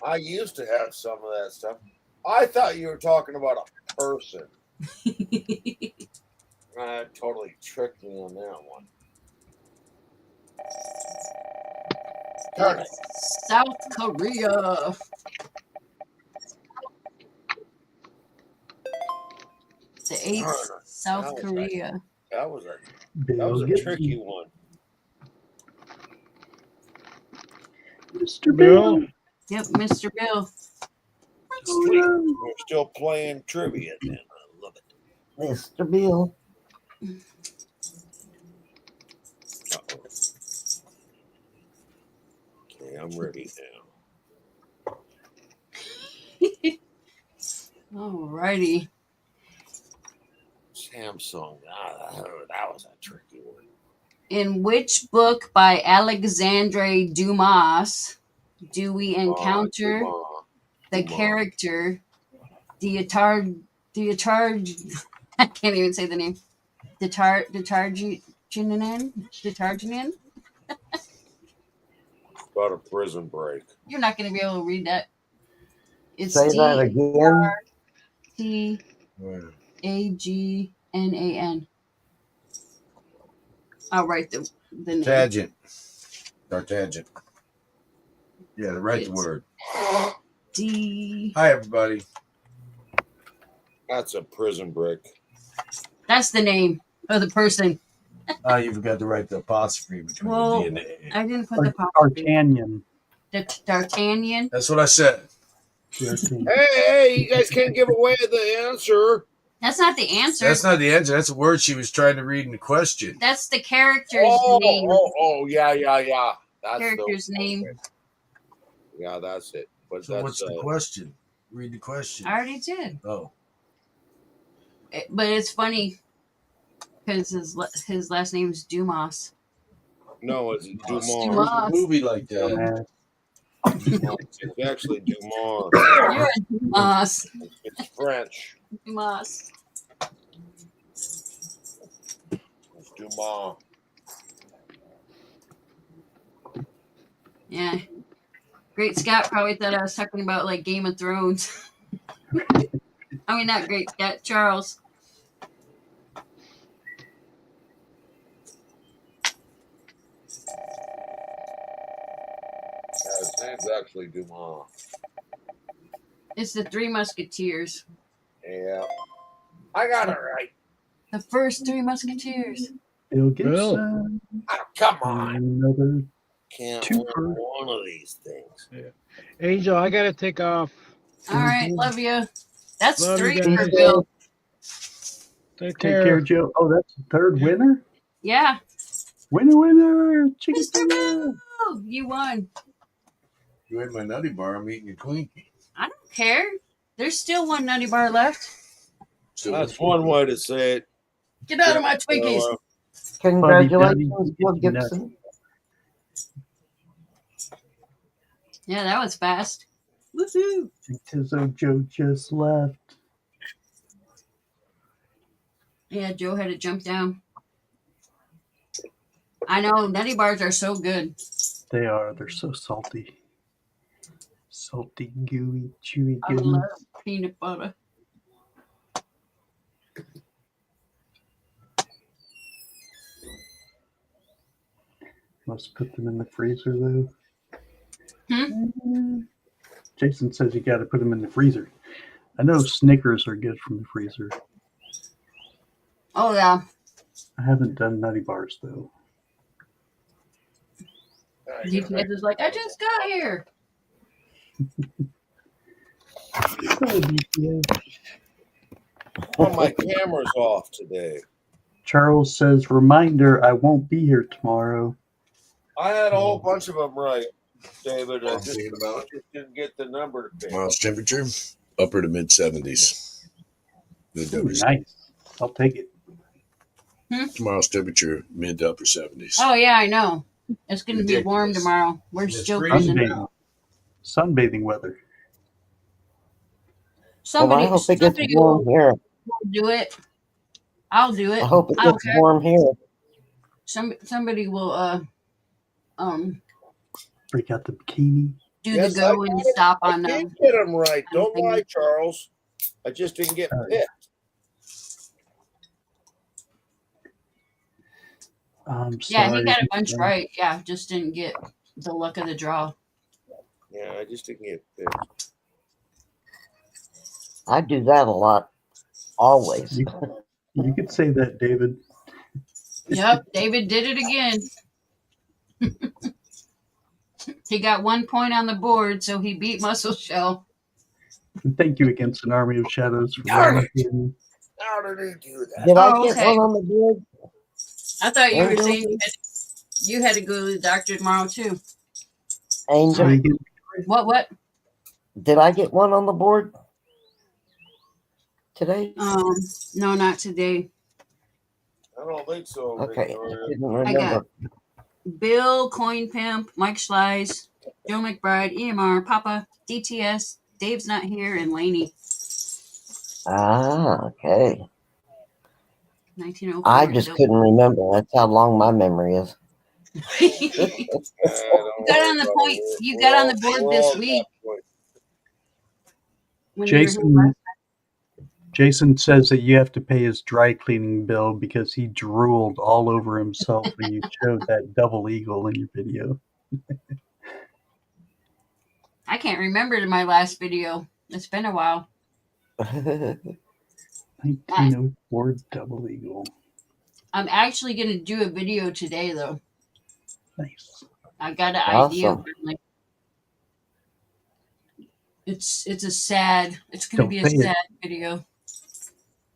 I used to have some of that stuff. I thought you were talking about a person. Totally tricked me on that one. Darn it. South Korea. The 8th, Darn it. South That was Korea. That was a Bill Gibson. tricky one. Mr. Bill, Yep, Mr. Bill. Sweet. We're still playing trivia then. I love it. Mr. Bill. Uh-oh. Okay, I'm ready now. Alrighty. Samsung. That was a tricky one. In which book by Alexandre Dumas do we encounter the Dumas. character Deotarge? I can't even say the name. Detarginan? About a prison break. You're not going to be able to read that. It's Say that again. Tagnan. I'll write the name. Tangent. Dartangent. Yeah, write the It's- word. D. Hi, everybody. That's a prison break. That's the name of the person. Oh, you forgot to write the apostrophe between Well, the D and the A. I didn't put the apostrophe. D'Artagnan. D'Artagnan. That's what I said. D'Artagnan. Hey, you guys can't give away the answer. That's not the answer. That's not the answer. That's a word she was trying to read in the question. That's the character's name. Yeah. That's Character's name. okay. Yeah, that's it. But So that's what's the question? Read the question. I already did. Oh, But it's funny because his last name is Dumas. no, it's there's Dumas. a movie like that. It's actually Dumas. You're a Dumas. It's French. Dumas. It's Dumas. Yeah. Great Scott probably thought I was talking about like Game of Thrones. I mean, not Great Scott, Charles. Yeah, his name's actually Dumas. It's the Three Musketeers. Yeah. I got it right. The first Three Musketeers. Bill Bill. Gibson. Oh, come on. Another Can't Two win for- one of these things. Angel, I gotta take off. All right, love you. That's Love you 3 for guys. Bill. Take Take care, care. Joe. Oh, that's the third winner? Yeah, Winner, winner! Chicken Mr. dinner! Bill, you won. You ate my nutty bar. I'm eating your Twinkie. I don't care. There's still one nutty bar left. Still That's with one way to say it. Get out of my Twinkies. Congratulations, Fuddy Bill Duddy, Gibson. Yeah, that was fast. Woohoo! Tizzo Joe just left. Yeah, Joe had to jump down. I know, nutty bars are so good. They are. They're so salty. Salty, gooey, chewy I goodness. love peanut butter. Must put them in the freezer, though. Hmm? Jason says you got to put them in the freezer. I know Snickers are good from the freezer. Oh, yeah. I haven't done Nutty Bars, though. DTS is like, I just got here. Oh, my camera's off today. Charles says, reminder, I won't be here tomorrow. I had a whole bunch of them right, David. I I'm just, thinking about just didn't get the number to pick. tomorrow's temperature, upper to mid 70s. Ooh, nice. I'll take it. Tomorrow's temperature, mid to upper 70s. Oh, yeah, I know. It's going to be warm Ridiculous. tomorrow. Where's It's Joe freezing. Person? Sunbathing weather. Well, I hope it gets somebody warm here. will do it. I'll do it. I hope it I don't gets care. warm here. Somebody will Break out the bikini. do Yes, the go I and got it. stop I on did get them right. Don't thing. lie, Charles. I just didn't get All right. picked. Yeah, he Sorry. got a bunch right. Yeah, just didn't get the luck of the draw. Yeah, I just didn't get picked. I do that a lot. Always. You could say that, David. Yep, David did it again. He got 1 point on the board, so he beat Muscle Shell. And thank you against an army of shadows for Darn running through. How did he do that? Did I Oh, get okay. one on the board? I thought you were Angel? saying you had to go to the doctor tomorrow too. Angel, So you get What? did I get one on the board today? No, not today. I don't think so. Okay, I Victoria. didn't I remember. Bill, Coin Pimp, Mike Schleiss, Joe McBride, EMR, Papa, DTS, Dave's not here, and Laney. Ah, okay. 1904. I just couldn't remember. That's how long my memory is. You Don't got worry on the about point. it. You We're got on all- the board we're this all at week. that point. when you were here Jason. last- Jason says that you have to pay his dry cleaning bill because he drooled all over himself when you showed that double eagle in your video. I can't remember my last video. It's been a while. 1904 double eagle. I'm actually going to do a video today, though. Nice. I got an idea. Awesome. Like, it's a sad. It's going to Don't be a say it. sad video.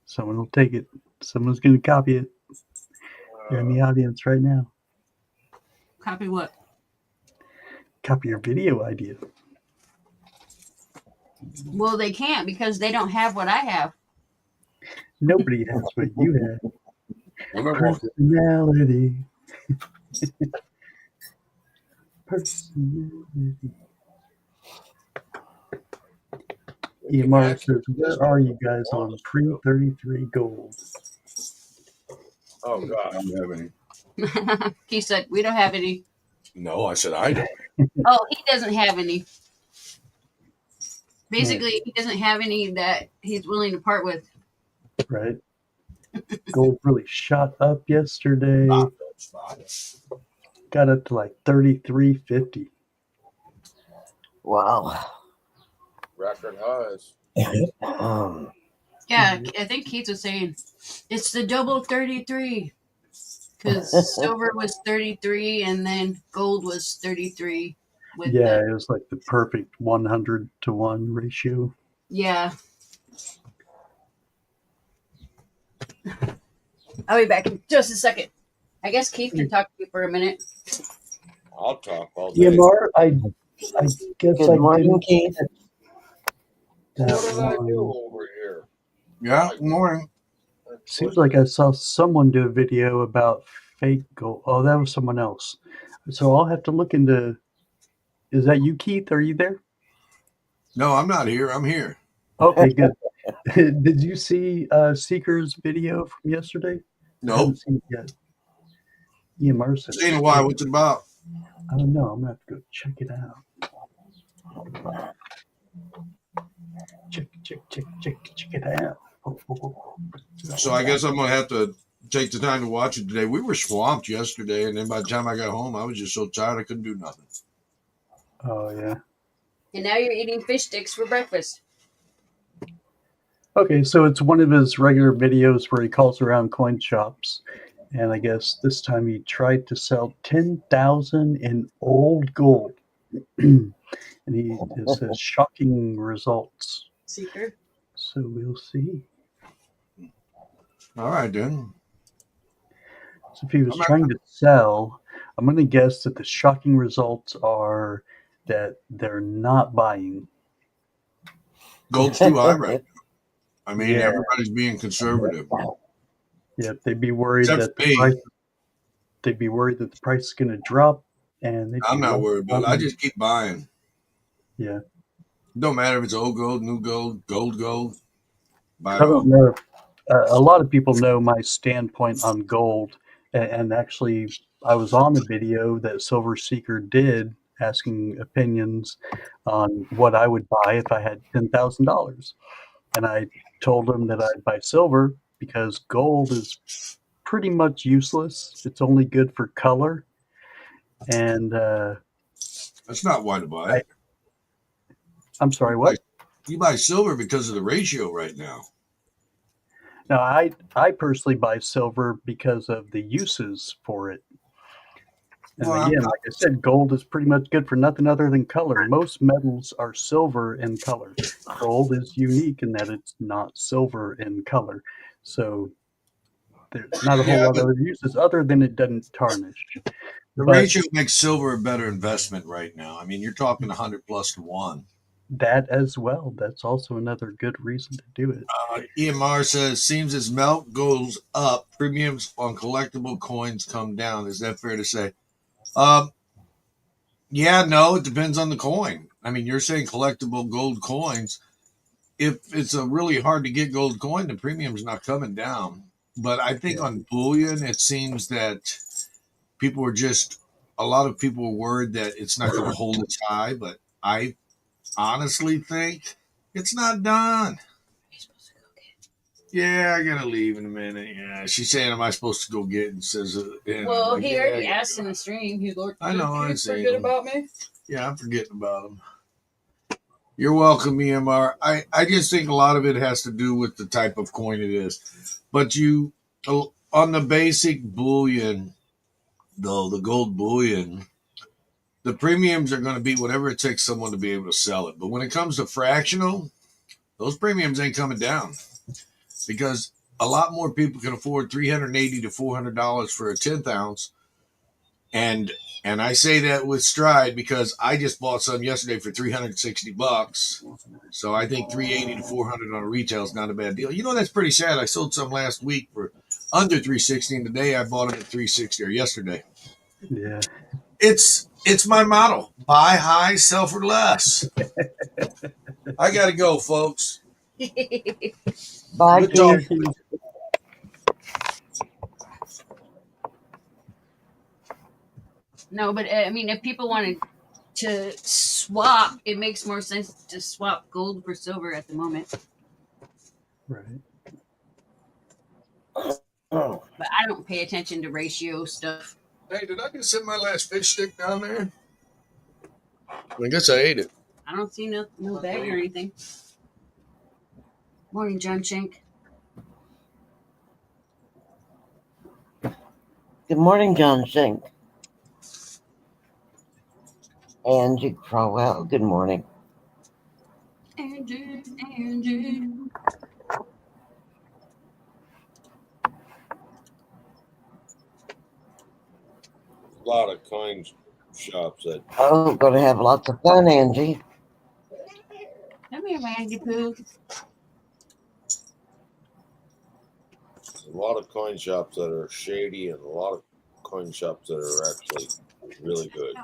Someone will take it. Someone's going to copy it. You're in the audience right now. Copy what? Copy your video idea. Well, they can't because they don't have what I have. Nobody has what you have. Remember, Personality. Personality. EMR says, where are you guys on pre-33 gold? Oh I God. don't have any. He said, we don't have any. No, I said I don't. Oh, he doesn't have any. Basically, he doesn't have any that he's willing to part with. Right? Gold really shot up yesterday. Stop it, stop it. Got up to like 33.50. Wow. Record highs. Yeah, I think Keith was saying it's the double 33 because silver was 33 and then gold was 33 with Yeah, the it was like the perfect 100-to-1 ratio. yeah. I'll be back in just a second. I guess Keith can talk to you for a minute. I'll talk all day. EMR, I guess Good I morning, didn't Keith. get What that did I do one. over here? Yeah, good morning. Seems like I saw someone do a video about fake gold. Oh, that was someone else. So I'll have to look into. Is that you, Keith? Are you there? No, I'm not here. I'm here. Okay, good. Did you see Seeker's video from yesterday? I Nope. haven't seen it yet. EMR said Seen a while. What's it about? I don't know. I'm gonna have to go check it out. Check it out. So I guess I'm gonna have to take the time to watch it today. We were swamped yesterday, and then by the time I got home, I was just so tired I couldn't do nothing. Oh yeah. And now you're eating fish sticks for breakfast. Okay, so it's one of his regular videos where he calls around coin shops, and I guess this time he tried to sell 10,000 in old gold, and it says shocking results. Seeker. So we'll see. All right, then. So if he was trying to sell, I'm going to guess that the shocking results are that they're not buying. Gold's too high right now. I mean, Yeah. everybody's being conservative. Yeah, they'd be worried Except that for me. they'd be worried that the price is going to drop, and they'd I'm be not left worried about it. I buying. just keep buying. Yeah. It don't matter if it's old gold, new gold, gold. Buy I it all. don't know. A lot of people know my standpoint on gold, and actually, I was on a video that Silver Seeker did asking opinions on what I would buy if I had $10,000, and I told him that I'd buy silver because gold is pretty much useless. It's only good for color, and That's not why to buy it. I'm sorry, what? You buy silver because of the ratio right now. No, I personally buy silver because of the uses for it. And Well, again, like I said, gold is pretty much good for nothing other than color. Most metals are silver in color. Gold is unique in that it's not silver in color. So there's not a whole lot of other uses other than it doesn't tarnish. The But ratio makes silver a better investment right now. I mean, you're talking 100+1. that as well, that's also another good reason to do it. EMR says, seems as melt goes up, premiums on collectible coins come down. Is that fair to say? Yeah, no, it depends on the coin. I mean, you're saying collectible gold coins. If it's a really hard to get gold coin, the premium's not coming down. But I think on bullion, it seems that a lot of people were worried that it's not going to hold its high. But I honestly think it's not done. Yeah, I gotta leave in a minute. Yeah, she's saying, "Am I supposed to go get?" And says, Well, like, he yeah, already I gotta asked go. in the stream. He's like, I know, I "Did you see forget him. about me?" Yeah, I'm forgetting about them. You're welcome, EMR. I just think a lot of it has to do with the type of coin it is. But on the basic bullion, though, the gold bullion, the premiums are going to be whatever it takes someone to be able to sell it. But when it comes to fractional, those premiums ain't coming down because a lot more people can afford $380 to $400 for a 10th ounce. And I say that with stride because I just bought some yesterday for $360. So I think $380 to $400 on a retail is not a bad deal. You know, that's pretty sad. I sold some last week for under $360, and today I bought them at $360, or yesterday. Yeah. It's my motto: buy high, sell for less. I gotta go, folks. Bye, Good talk. Keith. No, but I mean, if people wanted to swap, it makes more sense to swap gold for silver at the moment. Right. Oh, But I don't pay attention to ratio stuff. Hey, did I just send my last fish stick down there? I guess I ate it. I don't see no bag or anything. Morning, John Shank. Good morning, John Sink. Angie Crowell, good morning. Angie. A lot of coin shops that Oh, gonna have lots of fun, Angie. Come here, Angie Poo. a lot of coin shops that are shady and a lot of coin shops that are actually really good.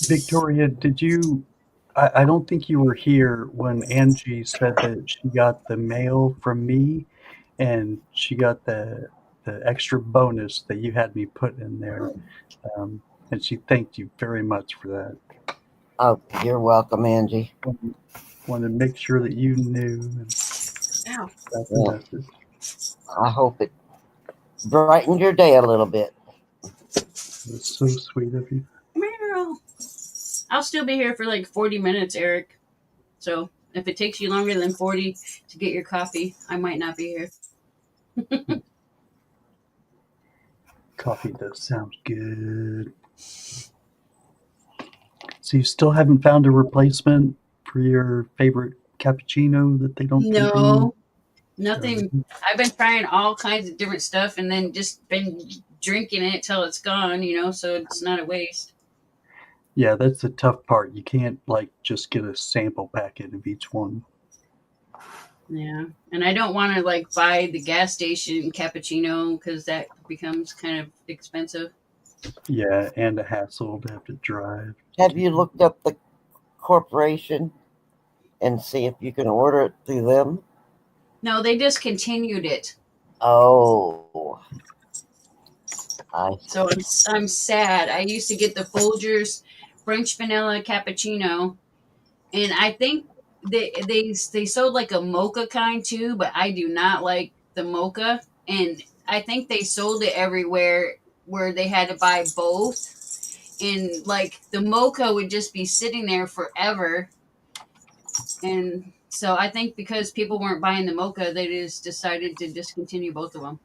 Victoria, did you? I don't think you were here when Angie said that she got the mail from me, and she got the extra bonus that you had me put in there, and she thanked you very much for that. Oh, you're welcome, Angie. Wanted to make sure that you knew and Ow. got the message. I hope it brightened your day a little bit. It's so sweet of you. Meow. I'll still be here for like 40 minutes, Eric. So if it takes you longer than 40 to get your coffee, I might not be here. Coffee does sound good. So you still haven't found a replacement for your favorite cappuccino that they don't do anymore? No, nothing. I've been trying all kinds of different stuff and then just been drinking it till it's gone, so it's not a waste. Yeah, that's the tough part. You can't like just get a sample packet of each one. Yeah. And I don't want to like buy the gas station cappuccino because that becomes kind of expensive. Yeah, and a hassle to have to drive. Have you looked up the corporation and see if you can order it through them? No, they discontinued it. Oh, So I'm sad. I used to get the Folgers French vanilla cappuccino, and I think they sold like a mocha kind too, but I do not like the mocha, and I think they sold it everywhere where they had to buy both, and like the mocha would just be sitting there forever, and so I think because people weren't buying the mocha, they just decided to discontinue both of them.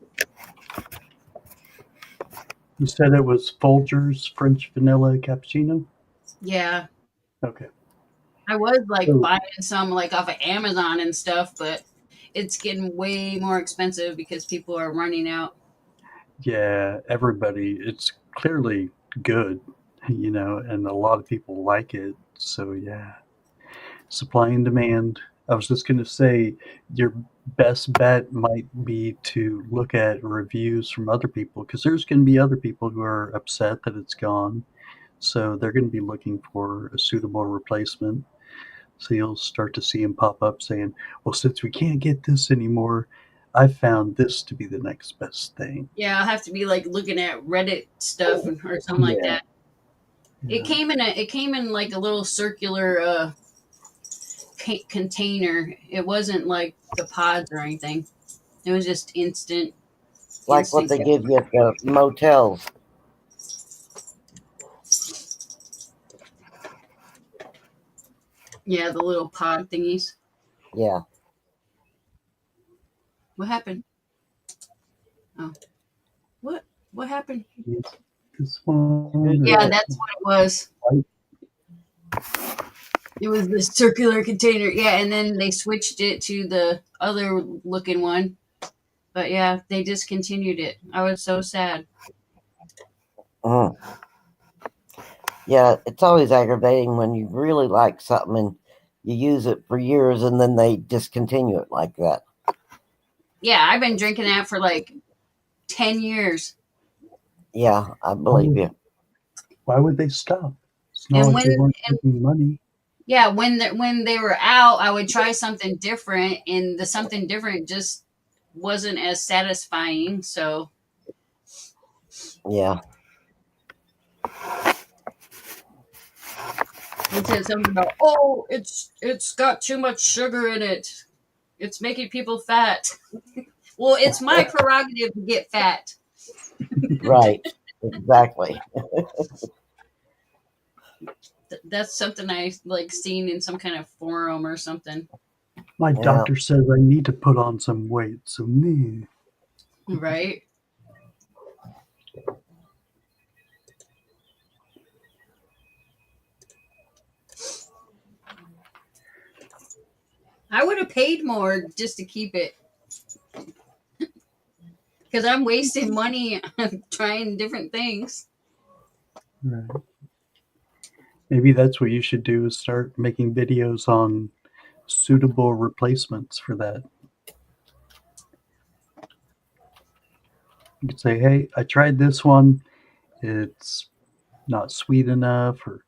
You said it was Folgers French vanilla cappuccino? Yeah. Okay. I was like buying some like off of Amazon and stuff, but it's getting way more expensive because people are running out. Yeah, everybody. It's clearly good, and a lot of people like it. So yeah, supply and demand. I was just going to say your best bet might be to look at reviews from other people because there's going to be other people who are upset that it's gone. So they're going to be looking for a suitable replacement. So you'll start to see them pop up saying, well, since we can't get this anymore, I found this to be the next best thing. Yeah, I'll have to be like looking at Reddit stuff or something like that. Yeah. It came in like a little circular container. It wasn't like the pods or anything. It was just instant. like what they give you at the motels. Yeah, the little pod thingies. Yeah. What happened? Oh, what happened? This one. Yeah, that's what it was. It was the circular container. Yeah, and then they switched it to the other looking one. But yeah, they discontinued it. I was so sad. Mm. Yeah, it's always aggravating when you really like something and you use it for years and then they discontinue it like that. Yeah, I've been drinking that for like 10 years. Yeah, I believe you. Why would they stop? It's not And like they weren't making money. Yeah, when they were out, I would try something different, and the something different just wasn't as satisfying. So Yeah. they said something about, oh, it's got too much sugar in it. It's making people fat. Well, it's my prerogative to get fat. Right. Exactly. That's something I like seen in some kind of forum or something. My Yeah. doctor says I need to put on some weight, so meh. Right? I would have paid more just to keep it. Because I'm wasting money trying different things. Right. Maybe that's what you should do, is start making videos on suitable replacements for that. You could say, hey, I tried this one. It's not sweet enough, or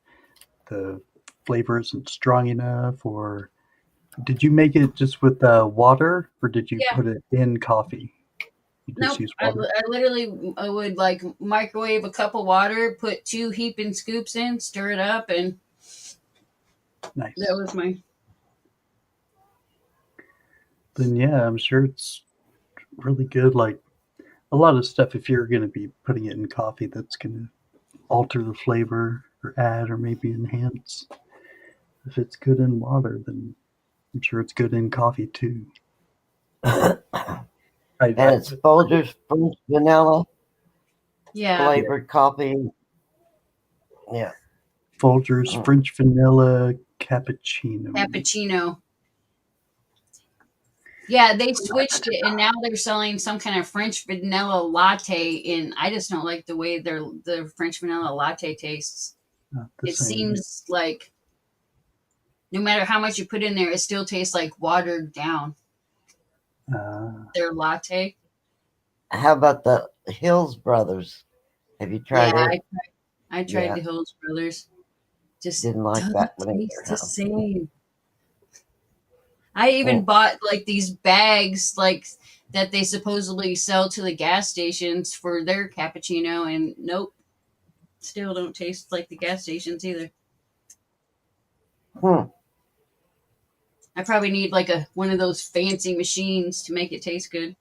the flavor isn't strong enough, or did you make it just with water, or did you Yeah. put it in coffee? You just Nope. use I water. literally would like microwave a cup of water, put 2 heaping scoops in, stir it up, and Nice. that was my. Then yeah, I'm sure it's really good. Like a lot of stuff, if you're going to be putting it in coffee, that's going to alter the flavor or add or maybe enhance. If it's good in water, then I'm sure it's good in coffee too. And it's Folgers French vanilla Yeah. flavored coffee. Yeah. Folgers French vanilla cappuccino. Cappuccino. Yeah, they switched it, and now they're selling some kind of French vanilla latte. And I just don't like the way the French vanilla latte tastes. Not the It same. seems like no matter how much you put in there, it still tastes like watered down. Their latte. How about the Hills Brothers? Have you tried Yeah, it? I tried Yeah. the Hills Brothers. Just Didn't like doesn't that one taste either, the huh? same. I even bought like these bags like that they supposedly sell to the gas stations for their cappuccino, and nope, still don't taste like the gas stations either. I probably need like one of those fancy machines to make it taste good.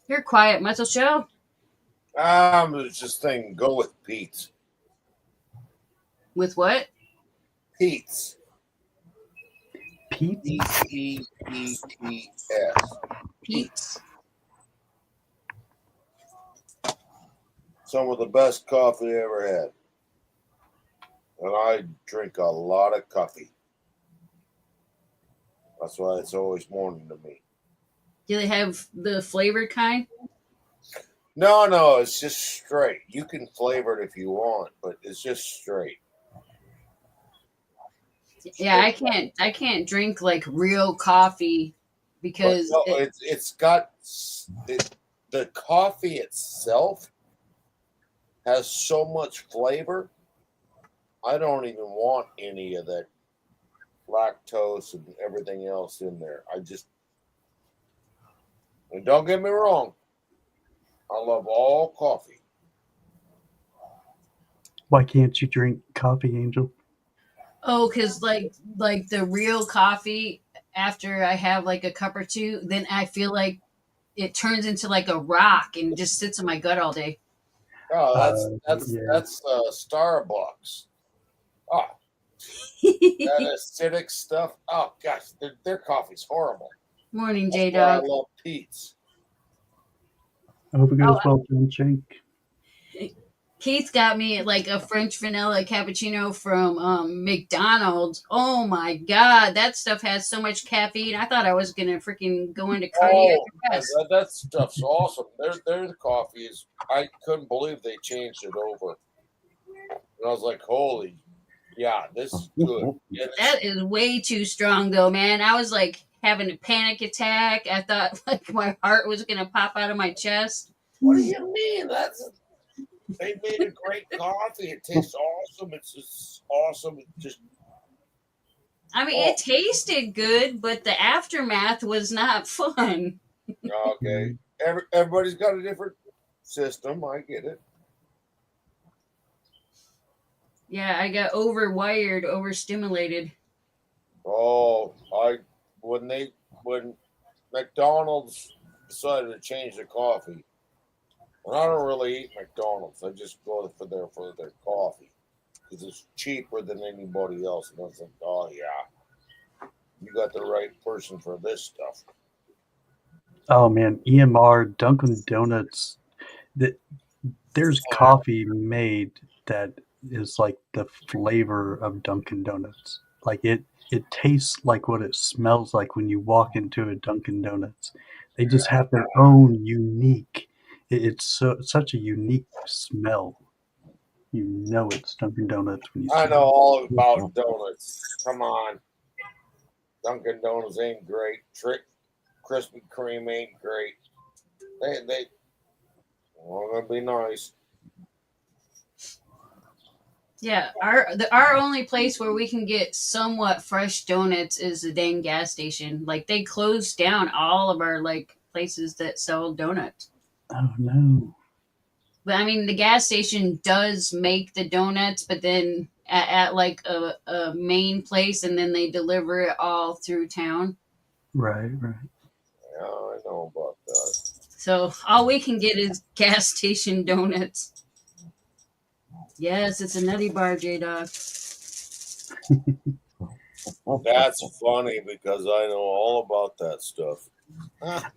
You're quiet, Muscle Show. I'm just thinking, go with Pete's. With what? Pete's. Pete's? Pete's. Pete's. Some of the best coffee I ever had. And I drink a lot of coffee. That's why it's always morning to me. Do they have the flavored kind? No, it's just straight. You can flavor it if you want, but it's just straight. Yeah, I can't drink like real coffee because But no, it's got the coffee itself has so much flavor. I don't even want any of that lactose and everything else in there. And don't get me wrong, I love all coffee. Why can't you drink coffee, Angel? oh, because like the real coffee, after I have like a cup or two, then I feel like it turns into like a rock and just sits in my gut all day. Oh, that's Starbucks. Oh, that acidic stuff. Oh gosh, their coffee's horrible. Morning, That's J why I Dog. love Pete's. I hope it goes well, John Shank. Keith got me like a French vanilla cappuccino from McDonald's. Oh my god, that stuff has so much caffeine. I thought I was gonna freaking go into cardiac arrest. That stuff's awesome. Their coffee is. I couldn't believe they changed it over. And I was like, holy, yeah, this is good. That is way too strong though, man. I was like having a panic attack. I thought like my heart was gonna pop out of my chest. What do you mean? They made a great coffee. It tastes awesome. It's just awesome. I mean, it tasted good, but the aftermath was not fun. Okay. Everybody's got a different system. I get it. Yeah, I got overwired, overstimulated. Oh, when McDonald's decided to change the coffee, And I don't really eat McDonald's. I just go for their coffee because it's cheaper than anybody else. And I was like, oh yeah, you got the right person for this stuff. Oh man, EMR, Dunkin' Donuts. There's coffee made that is like the flavor of Dunkin' Donuts. Like it tastes like what it smells like when you walk into a Dunkin' Donuts. They just have their own unique. It's such a unique smell. You know it's Dunkin' Donuts when you I know smell all about donuts. Come on, Dunkin' Donuts ain't great. Krispy Kreme ain't great. They want to be nice. Yeah, our only place where we can get somewhat fresh donuts is the dang gas station. Like they closed down all of our like places that sell donuts. it. Oh no. But I mean, the gas station does make the donuts, but then at like a main place, and then they deliver it all through town. Right. Yeah, I know about that. So all we can get is gas station donuts. Yes, it's a nutty bar, J Dog. That's funny because I know all about that stuff.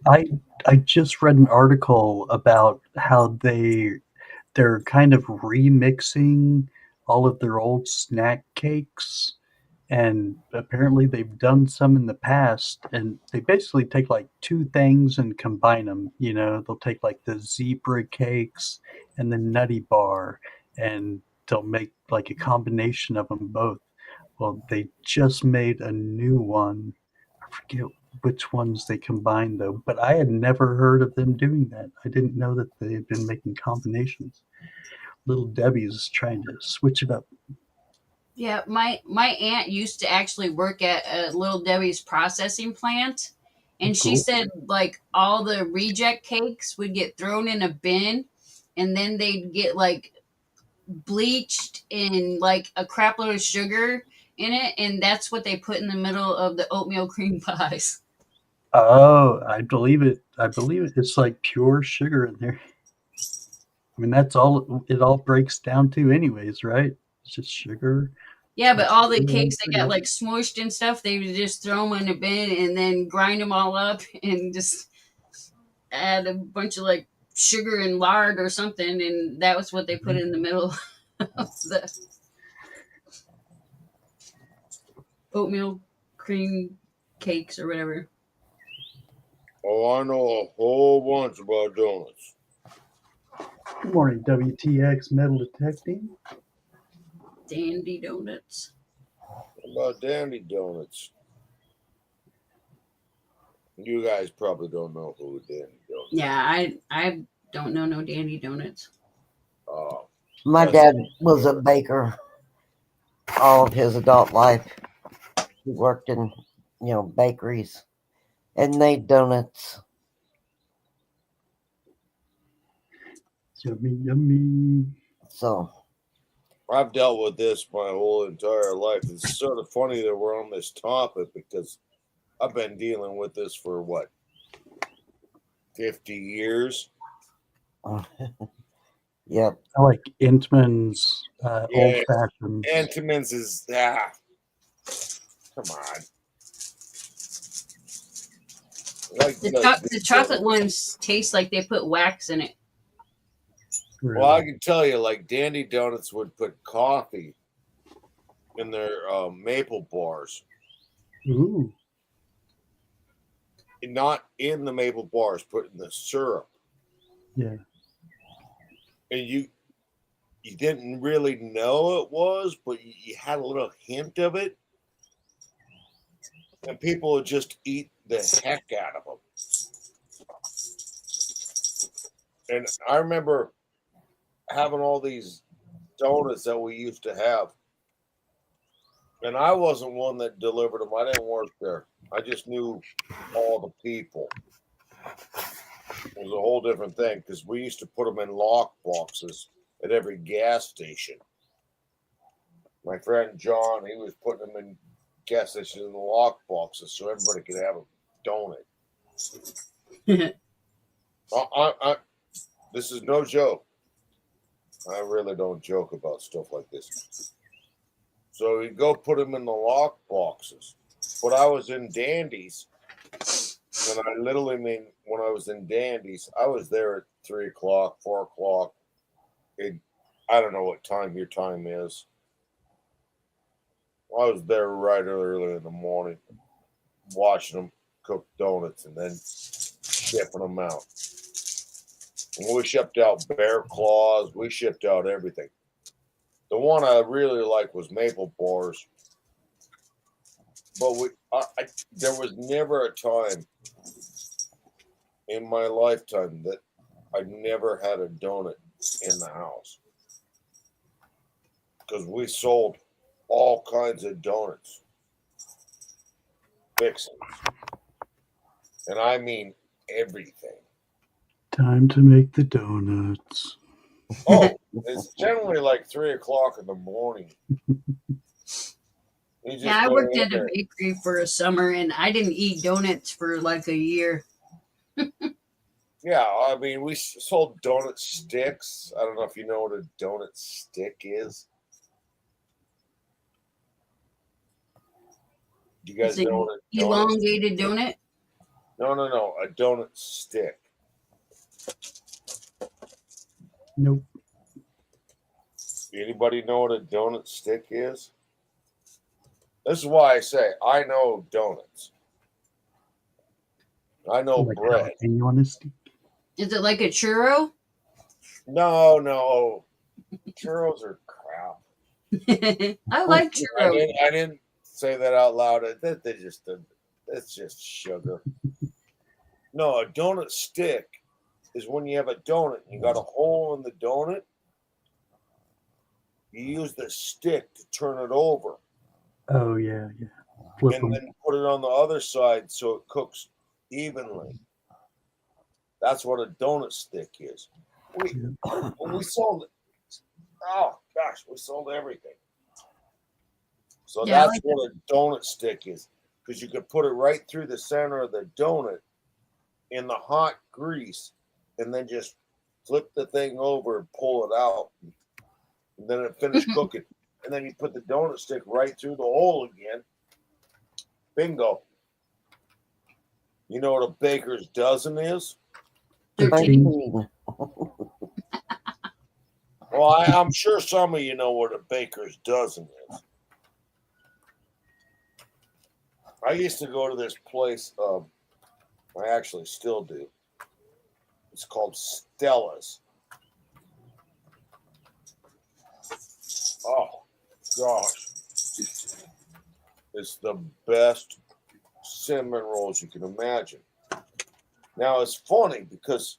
I just read an article about how they're kind of remixing all of their old snack cakes, and apparently they've done some in the past, and they basically take like two things and combine them. You know, they'll take like the zebra cakes and the nutty bar, and they'll make like a combination of them both. Well, they just made a new one. I forget which ones they combined though, but I had never heard of them doing that. I didn't know that they had been making combinations. Little Debbie's trying to switch it up. Yeah, my aunt used to actually work at Little Debbie's processing plant, and she Cool. said like all the reject cakes would get thrown in a bin, and then they'd get like bleached in like a crap load of sugar in it, and that's what they put in the middle of the oatmeal cream pies. Oh, I believe it. I believe it. It's like pure sugar in there. I mean, that's all it all breaks down to, anyways, right? It's just sugar. Yeah, but Like all the sugar and cakes that got sugar. like smushed and stuff, they would just throw them in a bin and then grind them all up and just add a bunch of like sugar and lard or something, and that was what they put in the middle of the oatmeal cream cakes or whatever. Oh, I know a whole bunch about donuts. Good morning, WTX metal detecting. Dandy donuts. About Dandy Donuts. You guys probably don't know who Dandy Donuts. Yeah, I don't know no dandy donuts. Oh, My Yes. dad was a baker all of his adult life. He worked in, bakeries and made donuts. Yummy, yummy. So, I've dealt with this my whole entire life. It's sort of funny that we're on this topic because I've been dealing with this for what, 50 years? yep. I like Intman's Yeah. old fashioned. Entenmann's is come on. Like The chocolate ones taste like they put wax in it. Well, I can tell you, like Dandy Donuts would put coffee in their maple bars, Ooh. not in the maple bars, put in the syrup. Yeah. And you didn't really know it was, but you had a little hint of it, and people would just eat the heck out of them. And I remember having all these donuts that we used to have, and I wasn't one that delivered them. I didn't work there. I just knew all the people. It was a whole different thing because we used to put them in lock boxes at every gas station. My friend John, he was putting them in gas stations in the lock boxes so everybody could have a donut. This is no joke. I really don't joke about stuff like this. So you go put them in the lock boxes. But I was in Dandy's, and I literally mean when I was in Dandy's, I was there at 3 o'clock, 4 o'clock. I don't know what time your time is. I was there right early in the morning, watching them cook donuts and then shipping them out. And we shipped out bear claws. We shipped out everything. The one I really liked was maple bars. But there was never a time in my lifetime that I never had a donut in the house. Because we sold all kinds of donuts. Fixings. And I mean everything. Time to make the donuts. Oh, it's generally like 3 o'clock in the morning. Yeah, I worked at a bakery for a summer, and I didn't eat donuts for like a year. Yeah, I mean, we sold donut sticks. I don't know if you know what a donut stick is. Do you guys It's know an what a donut? elongated donut. No, a donut stick. Nope. Anybody know what a donut stick is? This is why I say I know donuts. I know Like bread. jalapeno on a stick. Is it like a churro? No. Churros are crap. I like churros. I didn't say that out loud. It's just sugar. No, a donut stick is when you have a donut and you got a hole in the donut. You use the stick to turn it over. Oh, yeah. Flip and them. then put it on the other side so it cooks evenly. That's what a donut stick is. We sold it. Oh gosh, we sold everything. So Yeah, that's what a donut stick is, because you could put it right through the center of the donut in the hot grease, and then just flip the thing over and pull it out, and then it finished cooking. And then you put the donut stick right through the hole again. Bingo. You know what a baker's dozen is? 13. Well, I'm sure some of you know what a baker's dozen is. I used to go to this place. I actually still do. It's called Stella's. Oh, gosh. It's the best cinnamon rolls you can imagine. Now, it's funny because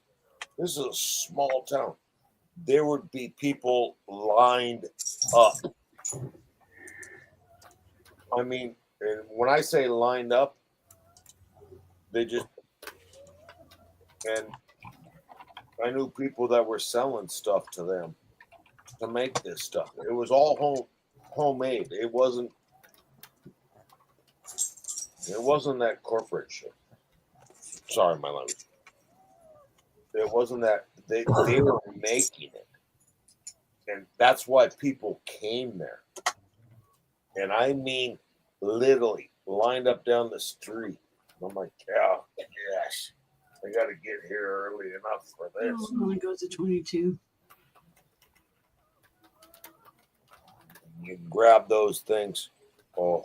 this is a small town. There would be people lined up. I mean, and when I say lined up, they just, and I knew people that were selling stuff to them to make this stuff. It was all homemade. It wasn't that corporate shit. Sorry, my language. It wasn't that they were making it. And that's why people came there. And I mean literally lined up down the street. I'm like, oh, yes. I got to get here early enough for this. Oh, it only goes to 22. You grab those things. Oh.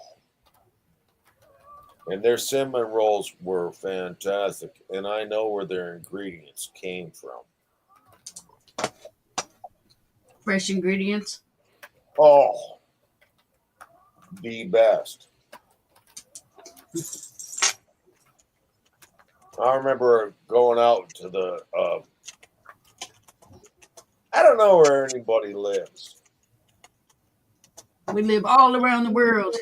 And their cinnamon rolls were fantastic. And I know where their ingredients came from. Fresh ingredients. Oh. The best. I remember going out to the, I don't know where anybody lives. We live all around the world.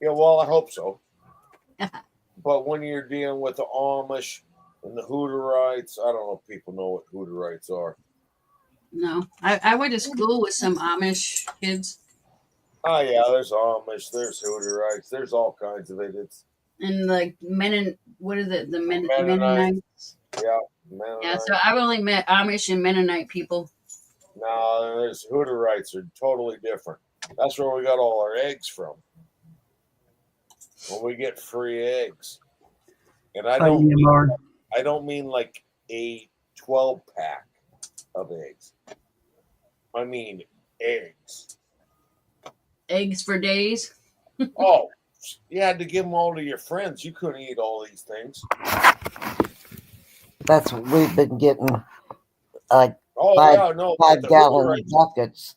Yeah, well, I hope so. But when you're dealing with the Amish and the Hutterites, I don't know if people know what Hutterites are. No, I went to school with some Amish kids. Oh, yeah, there's Amish, there's Hutterites, there's all kinds of it. It's And like what is it? The Mennonites. Mennonites. Yeah. Yeah, so Mennonite. I've only met Amish and Mennonite people. No, there's Hutterites are totally different. That's where we got all our eggs from. When we get free eggs, and Hi, EMR. I don't mean like a 12-pack of eggs. I mean eggs. Eggs for days. Oh, you had to give them all to your friends. You couldn't eat all these things. That's what we've been getting, like Oh Five- yeah, no, but the 5-gallon Hutterites. buckets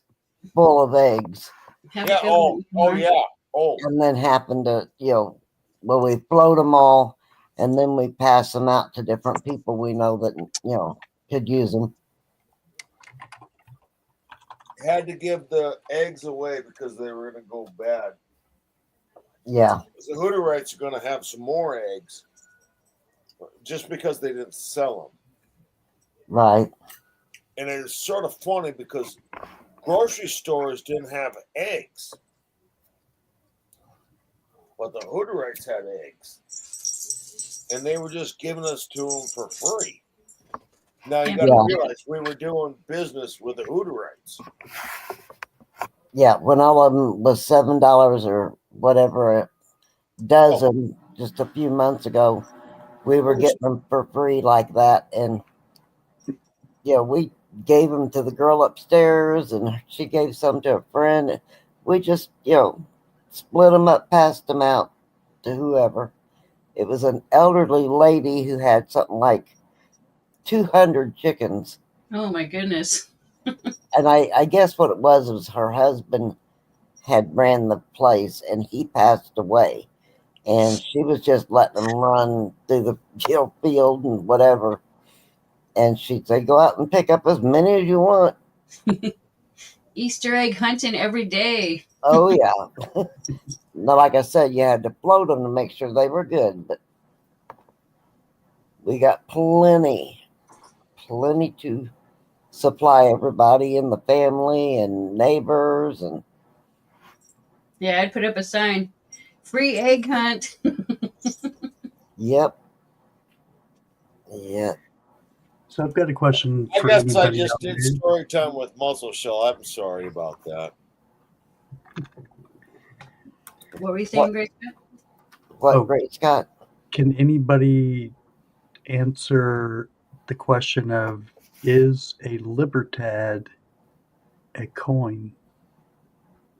full of eggs, Have Yeah. a good Oh, one, EMR. yeah. Oh, and then happen to, well, we float them all, and then we pass them out to different people we know that, could use them. had to give the eggs away because they were going to go bad. Yeah, The Hutterites are going to have some more eggs just because they didn't sell them. right. And it's sort of funny because grocery stores didn't have eggs, but the Hutterites had eggs, and they were just giving us to them for free. Now you got to Yeah. realize we were doing business with the Hutterites. Yeah, when all of them was $7 or whatever a dozen just a few months ago, we were getting them for free like that. And we gave them to the girl upstairs, and she gave some to a friend. We just, split them up, passed them out to whoever. It was an elderly lady who had something like 200 chickens. Oh my goodness. And I guess what it was her husband had ran the place and he passed away. And she was just letting them run through the field and whatever. And she'd say, go out and pick up as many as you want. Easter egg hunting every day. Oh, yeah. Now, like I said, you had to float them to make sure they were good. But we got plenty to supply everybody in the family and neighbors. And Yeah, I'd put up a sign. Free egg hunt. yep. So I've got a question I for guess I anybody just out did there. story time with Muzzle Shell. I'm sorry about that. What were you saying, Grace? What, Oh. Great Scott? Can anybody answer the question of, is a Libertad a coin?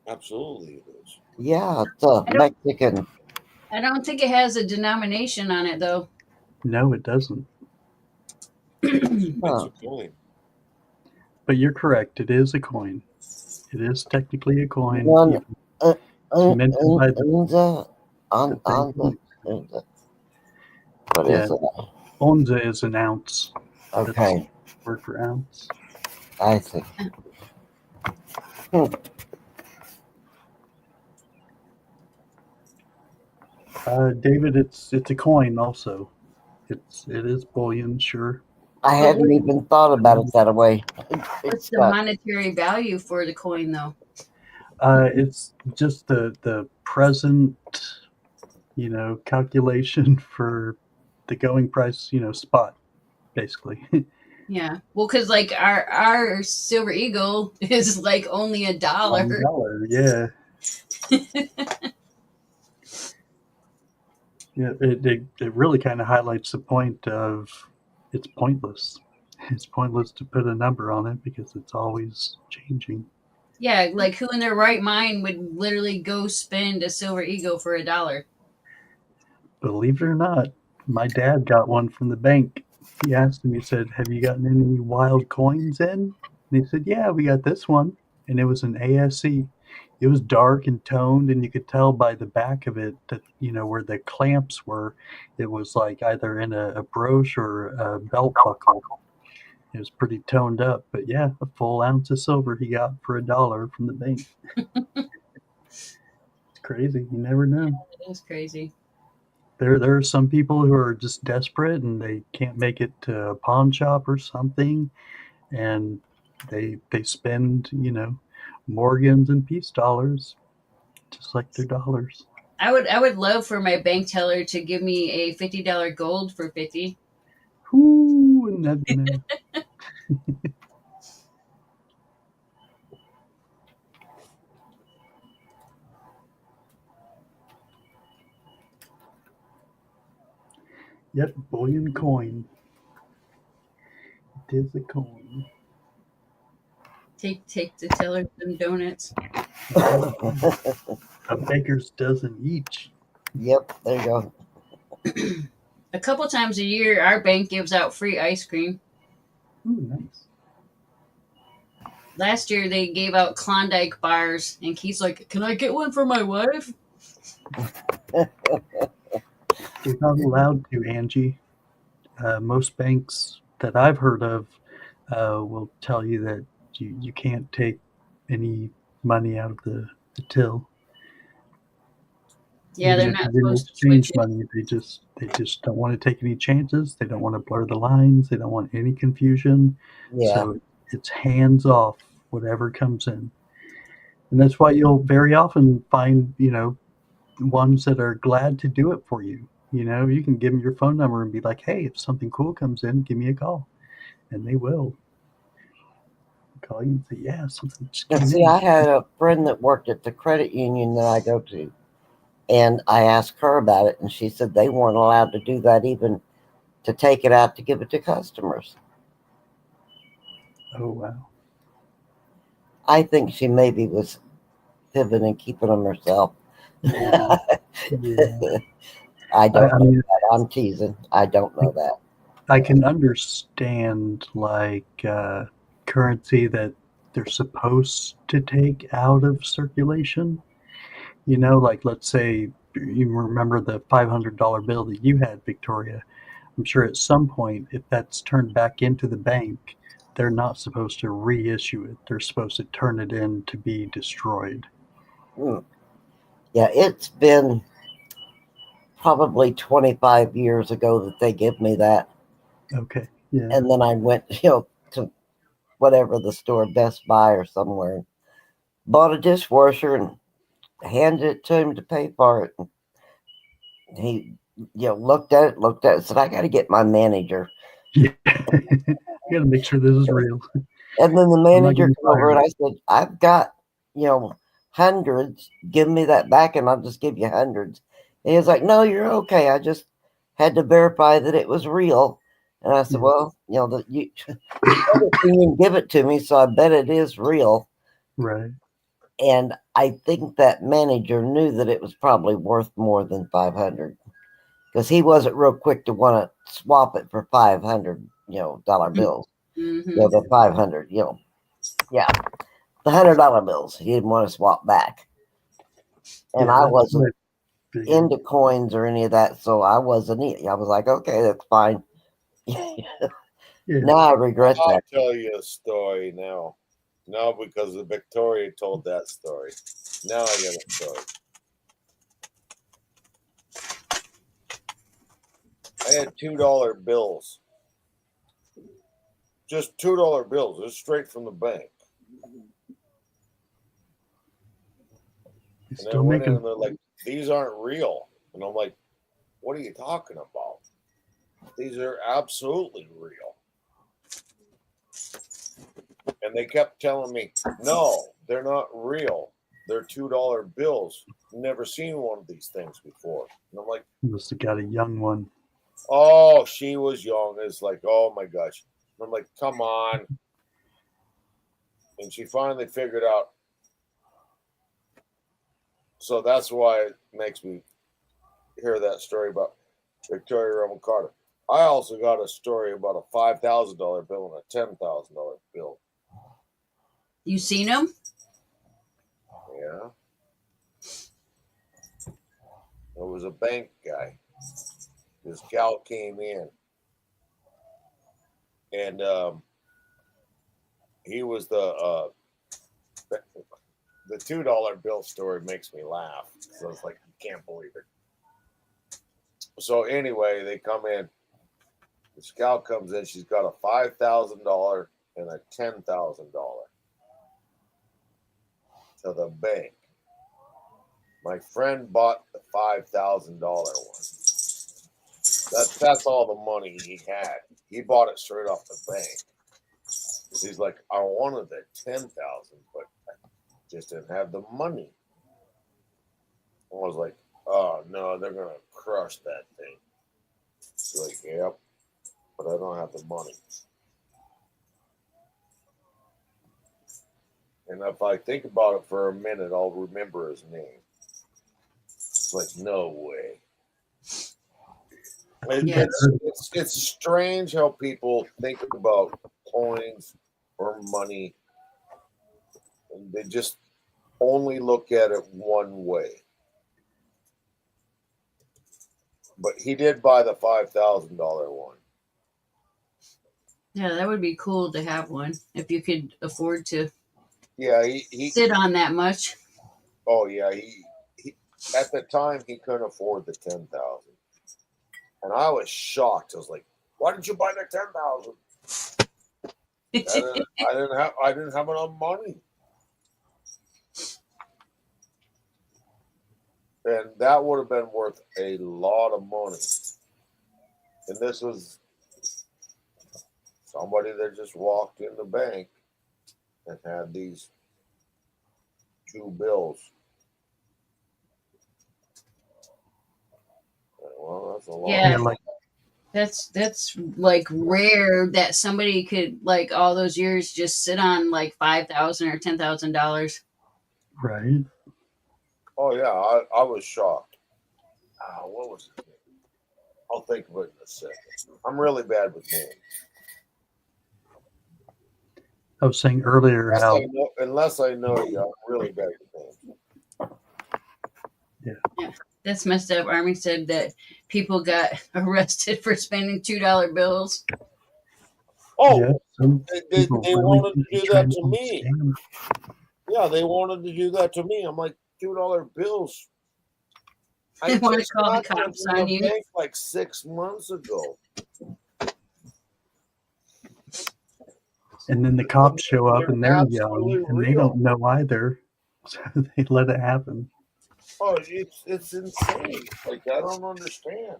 Absolutely, it is. Yeah, it's a I don't- Mexican. I don't think it has a denomination on it, though. No, it doesn't. It's Huh. a coin. But you're correct. It is a coin. It is technically a coin. One- even mentioned by the Unza, bank. Unza. What Yeah. is it? Onza is an ounce. Okay, Word for ounce. I see. David, it's a coin also. It is bullion, sure. I hadn't even thought about it that way. What's the monetary value for the coin, though? It's just the present, calculation for the going price, spot, basically. Yeah. Well, because like our Silver Eagle is like only $1. $1, yeah. Yeah, it really kind of highlights the point of it's pointless. It's pointless to put a number on it because it's always changing. Yeah, like who in their right mind would literally go spend a Silver Eagle for $1? Believe it or not, my dad got one from the bank. He asked him, he said, have you gotten any wild coins in? And he said, yeah, we got this one. And it was an ASE. It was dark and toned, and you could tell by the back of it that, where the clamps were, it was like either in a brooch or a belt buckle. It was pretty toned up. But yeah, a full ounce of silver he got for $1 from the bank. It's crazy. You never know. That's crazy. There are some people who are just desperate and they can't make it to a pawn shop or something, and they spend, Morgans and peace dollars, just like their dollars. I would love for my bank teller to give me a $50 gold for 50. Ooh, never know. Yep, bullion coin. It is a coin. Take the teller some donuts. A baker's dozen each. Yep, there you go. A couple times a year, our bank gives out free ice cream. Ooh, nice. Last year, they gave out Klondike bars, and Keith's like, "Can I get one for my wife?" You're not allowed to, Angie. Most banks that I've heard of will tell you that you can't take any money out of the till. Yeah, Even they're if not you're going to supposed to switch exchange it. money, they just don't want to take any chances. They don't want to blur the lines. They don't want any confusion. Yeah. So it's hands off, whatever comes in. And that's why you'll very often find, ones that are glad to do it for you. You can give them your phone number and be like, hey, if something cool comes in, give me a call. And they will call you and say, yeah, something just Now, came see, in. I had a friend that worked at the credit union that I go to, and I asked her about it, and she said they weren't allowed to do that, even to take it out to give it to customers. Oh, wow. I think she maybe was fibbing and keeping them herself. Yeah. I don't I know mean, that. I'm teasing. I don't know that. I can understand currency that they're supposed to take out of circulation. Like let's say you remember the $500 bill that you had, Victoria. I'm sure at some point, if that's turned back into the bank, they're not supposed to reissue it. They're supposed to turn it in to be destroyed. Yeah, it's been probably 25 years ago that they give me that. Okay. Yeah. And then I went, to whatever the store, Best Buy or somewhere, bought a dishwasher and handed it to him to pay for it. And he, looked at it, said, I got to get my manager. Yeah. You got to make sure this is real. And then the I'm not manager getting came over fired. and I said, I've got, hundreds. Give me that back and I'll just give you hundreds. And he was like, no, you're okay. I just had to verify that it was real. And I said, Yeah. well, you didn't give it to me, so I bet it is real. Right. And I think that manager knew that it was probably worth more than 500 because he wasn't real quick to want to swap it for 500, dollar bills. Mm-hmm. The 500, yeah, the $100 bills. He didn't want to swap back. And Yeah, I that's wasn't what I figured. into coins or any of that, so I wasn't. I was like, okay, that's fine. Yeah. Now I regret I'll that. tell you a story now. No, because Victoria told that story. Now I got a story. I had $2 bills. Just $2 bills. It's straight from the bank. You And I still went in making and they're like, these aren't real. And I'm like, what are you talking about? These are absolutely real. And they kept telling me, no, they're not real. They're $2 bills. Never seen one of these things before. And I'm like, must have got a young one. oh, she was young. It's like, oh my gosh. And I'm like, come on. And she finally figured out. So that's why it makes me hear that story about Victoria Roman Carter. I also got a story about a $5,000 bill and a $10,000 bill. You seen them? Yeah. It was a bank guy. This gal came in. And he was the $2 bill story makes me laugh. So it's like, you can't believe it. So anyway, they come in. The scout comes in. She's got a $5,000 and a $10,000 to the bank. My friend bought the $5,000 one. That's all the money he had. He bought it straight off the bank. He's like, I wanted the 10,000, but I just didn't have the money. I was like, oh no, they're gonna crush that thing. He's like, yep, but I don't have the money. And if I think about it for a minute, I'll remember his name. It's like, no way. Yeah. It's strange how people think about coins or money, and they just only look at it one way. But he did buy the $5,000 one. Yeah, that would be cool to have one if you could afford to Yeah, he sit on that much. oh yeah, he at the time he couldn't afford the 10,000. And I was shocked. I was like, why didn't you buy the 10,000? I didn't have enough money. And that would have been worth a lot of money. And this was somebody that just walked in the bank and had these 2 bills. Well, that's a lot. Yeah. Yeah, like That's like rare that somebody could like all those years just sit on like $5,000 or $10,000. right. Oh yeah, I was shocked. What was it? I'll think of it in a second. I'm really bad with names. I was saying earlier how Unless I know you, I'm really bad with names. That's messed up. Army said that people got arrested for spending $2 bills. Oh, yeah, some they people really wanted to think do they that try to and me. scam. Yeah, they wanted to do that to me. I'm like, $2 bills. They want to just call the got them cops from on the you. bank like 6 months ago. And then the cops show up and they're absolutely young and they real. don't know either. So they let it happen. Oh, it's insane. Like I don't understand.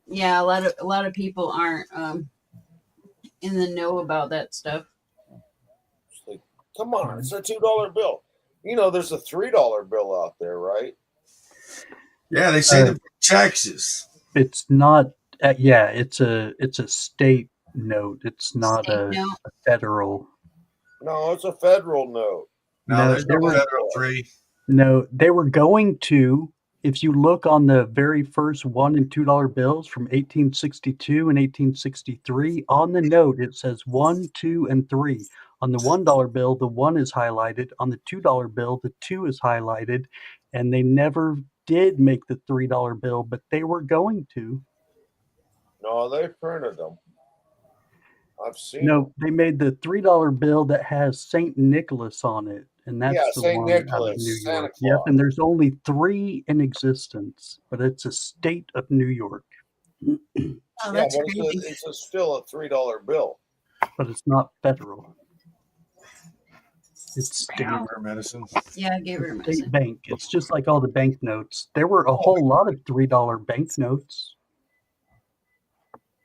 Yeah, a lot of people aren't in the know about that stuff. It's like, come on, it's a $2 bill. You know, there's a $3 bill out there, right? Yeah, they say the taxes. It's not. Yeah, it's a state note. It's not State a note. federal. No, it's a federal note. No, No, there's they no were federal free. no. They were going to. If you look on the very first $1 and $2 bills from 1862 and 1863, on the note it says 1, 2, and 3. On the $1 bill, the 1 is highlighted. On the $2 bill, the 2 is highlighted, and they never did make the $3 bill, but they were going to. No, they printed them. I've seen them. No, they made the $3 bill that has Saint Nicholas on it, and that's Yeah, the St. one out of Nicholas, New Santa York. Yep, Claus. and there's only 3 in existence, but it's a state of New York. Oh, Yeah, that's but crazy. it's still a $3 bill. But it's not federal. It's state, Wow. Medicine. Yeah, I gave her a state message. bank. It's just like all the banknotes. There were a whole lot of $3 banknotes.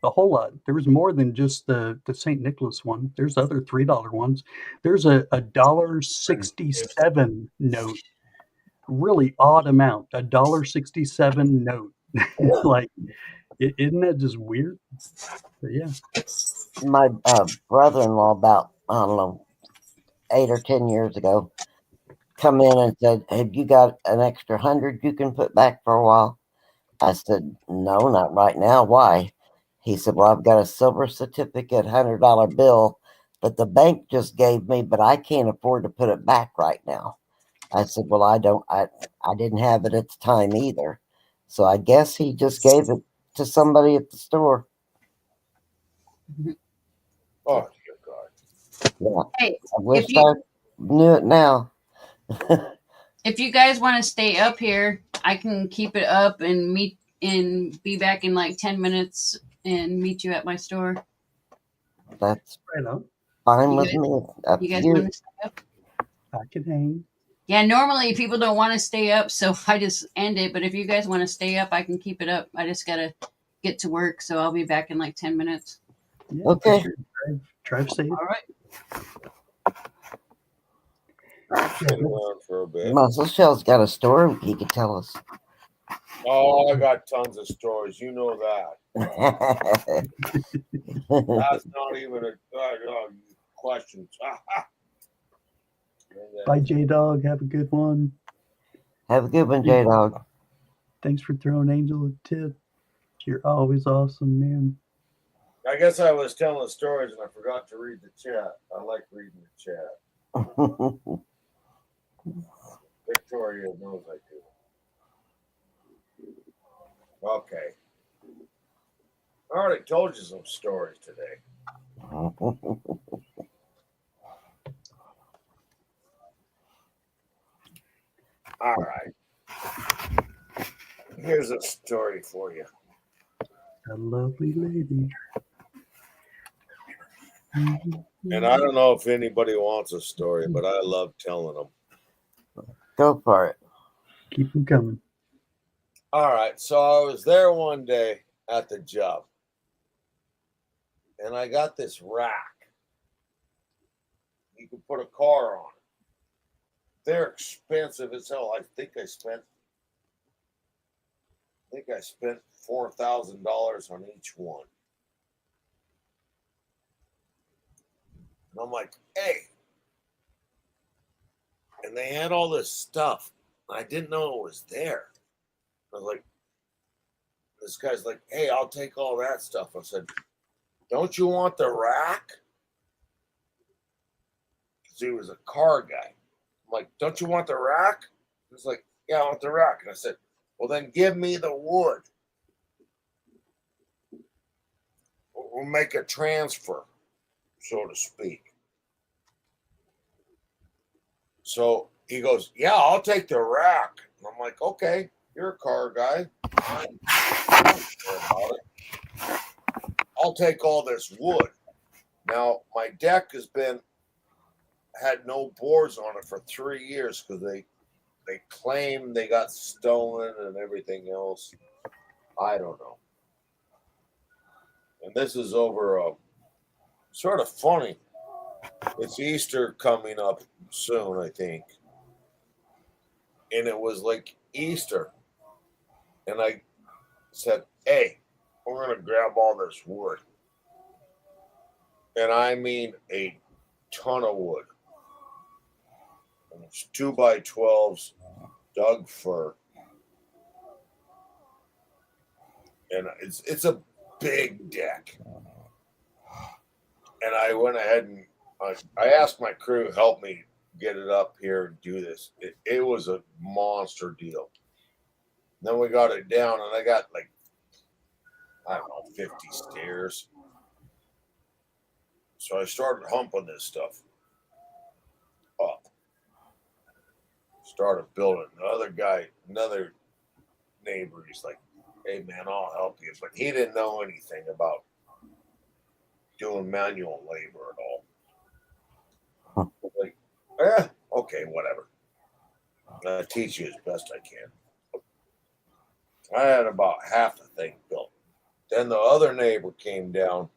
A whole lot. There was more than just the St. Nicholas one. There's other $3 ones. There's a $1.67 note. Really odd amount. $1.67 note. Like, isn't that just weird? But yeah. My brother-in-law, about, I don't know, 8 or 10 years ago, come in and said, have you got an extra 100 you can put back for a while? I said, no, not right now. Why? He said, well, I've got a silver certificate, $100 bill that the bank just gave me, but I can't afford to put it back right now. I said, well, I didn't have it at the time either. So I guess he just gave it to somebody at the store. Oh, dear God. Yeah. Hey, I wish you- I knew it now. if you guys want to stay up here, I can keep it up and be back in like 10 minutes and meet you at my store. That's Right on. fine You with guys- me. Up You to guys you. want to stay up? I can hang. Yeah, normally people don't want to stay up, so I just end it. But if you guys want to stay up, I can keep it up. I just gotta get to work, so I'll be back in like 10 minutes. Yeah, Okay. for sure. Drive safe. All right. Sit around for a bit. Muscle Shell's got a story he could tell us. Oh, I got tons of stories. You know that. That's not even a question. Bye, J Dog. Have a good one. Have a good one, J Dog. Thanks for throwing Angel a tip. You're always awesome, man. I guess I was telling stories and I forgot to read the chat. I like reading the chat. Victoria knows I do. Okay. I already told you some stories today. All right. Here's a story for you. A lovely lady. And I don't know if anybody wants a story, but I love telling them. Go for it. Keep them coming. All right. So I was there one day at the job, and I got this rack. You can put a car on it. They're expensive as hell. I think I spent $4,000 on each one. And I'm like, hey. And they had all this stuff. I didn't know it was there. I was like, this guy's like, hey, I'll take all that stuff. I said, don't you want the rack? Because he was a car guy. I'm like, don't you want the rack? He was like, yeah, I want the rack. And I said, well, then give me the wood. We'll make a transfer, so to speak. So he goes, yeah, I'll take the rack. And I'm like, okay, you're a car guy. I don't care about it. I'll take all this wood. Now, my deck had no boards on it for 3 years because they claim they got stolen and everything else. I don't know. And this is over sort of funny. It's Easter coming up soon, I think. And it was like Easter. And I said, hey, we're going to grab all this wood. And I mean a ton of wood. And it's 2x12s, Doug fir. And it's a big deck. And I went ahead and I asked my crew to help me get it up here and do this. It was a monster deal. Then we got it down, and I got like, I don't know, 50 stairs. So I started humping this stuff up. Started building. Another neighbor, he's like, hey man, I'll help you. But he didn't know anything about doing manual labor at all. Like, yeah, okay, whatever. I'll teach you as best I can. I had about half the thing built. Then the other neighbor came down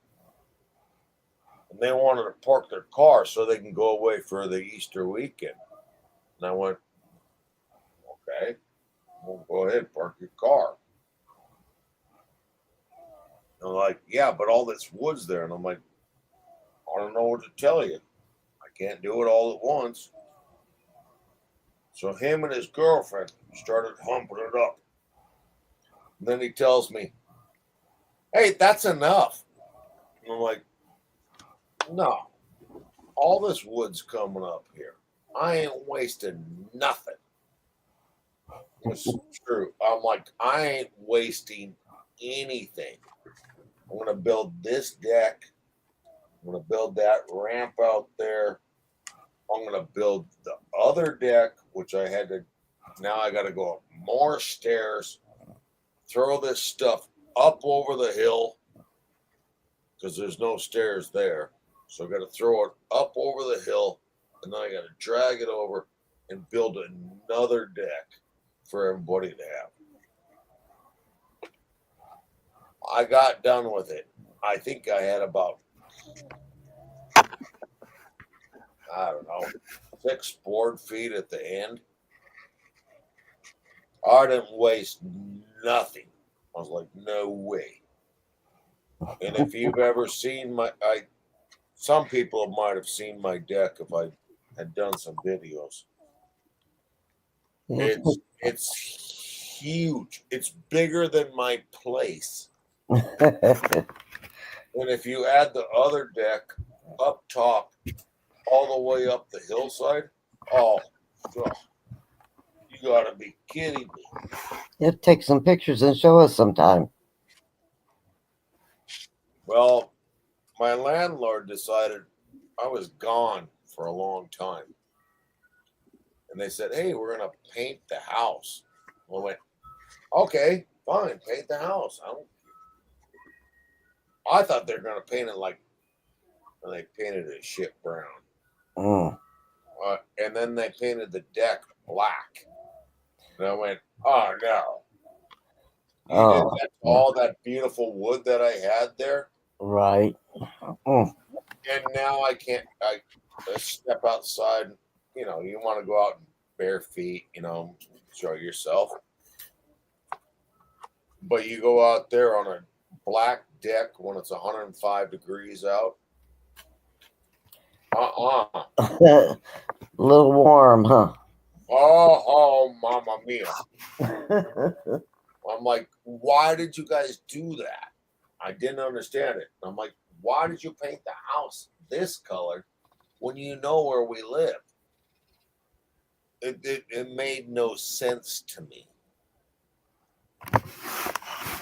and they wanted to park their car so they can go away for the Easter weekend. And I went, okay, well, go ahead, park your car. And they're like, yeah, but all this wood's there. And I'm like, I don't know what to tell you. I can't do it all at once. So him and his girlfriend started humping it up. And then he tells me, hey, that's enough. And I'm like, no, all this wood's coming up here. I ain't wasting nothing. It's true. I'm like, I ain't wasting anything. I'm going to build this deck. I'm going to build that ramp out there. I'm going to build the other deck, which I had to, now I got to go up more stairs, throw this stuff up over the hill because there's no stairs there. So I got to throw it up over the hill, and then I got to drag it over and build another deck for everybody to have. I got done with it. I think I had about, I don't know, 6 board feet at the end. I didn't waste nothing. I was like, no way. And if you've ever seen some people might have seen my deck if I had done some videos. It's huge. It's bigger than my place. And if you add the other deck up top, all the way up the hillside, oh, God, you gotta be kidding me. You have to take some pictures and show us sometime. Well, my landlord decided I was gone for a long time. And they said, hey, we're going to paint the house. I went, okay, fine, paint the house. I thought they were going to paint it like, and they painted it shit brown. Mm. And then they painted the deck black. And I went, oh, no. You did that to all that beautiful wood that I had there? Right. Mm. And now I can't, I step outside. You know, you want to go out in bare feet, you know, show yourself. But you go out there on a black deck when it's 105 degrees out. A little warm, huh? Oh, mamma mia. I'm like, why did you guys do that? I didn't understand it. I'm like, why did you paint the house this color when you know where we live? It made no sense to me.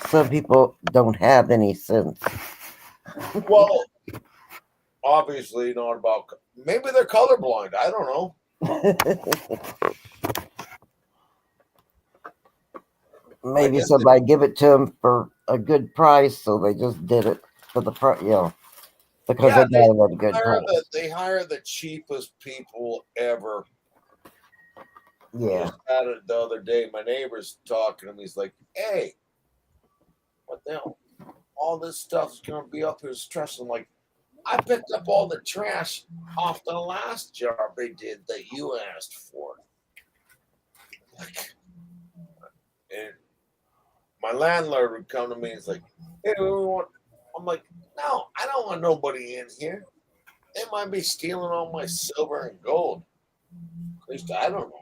Some people don't have any sense. Well, obviously not about. Maybe they're colorblind. I don't know. Maybe somebody give it to them for a good price, so they just did it for the price, you know, because they got it at a good price. They hire the cheapest people ever. Yeah. Just had it the other day. My neighbor's talking to me. He's like, hey, what the hell? All this stuff's going to be up here stressing. I'm like, I picked up all the trash off the last job they did that you asked for. And my landlord would come to me and he's like, hey, I'm like, no, I don't want nobody in here. They might be stealing all my silver and gold. At least I don't know.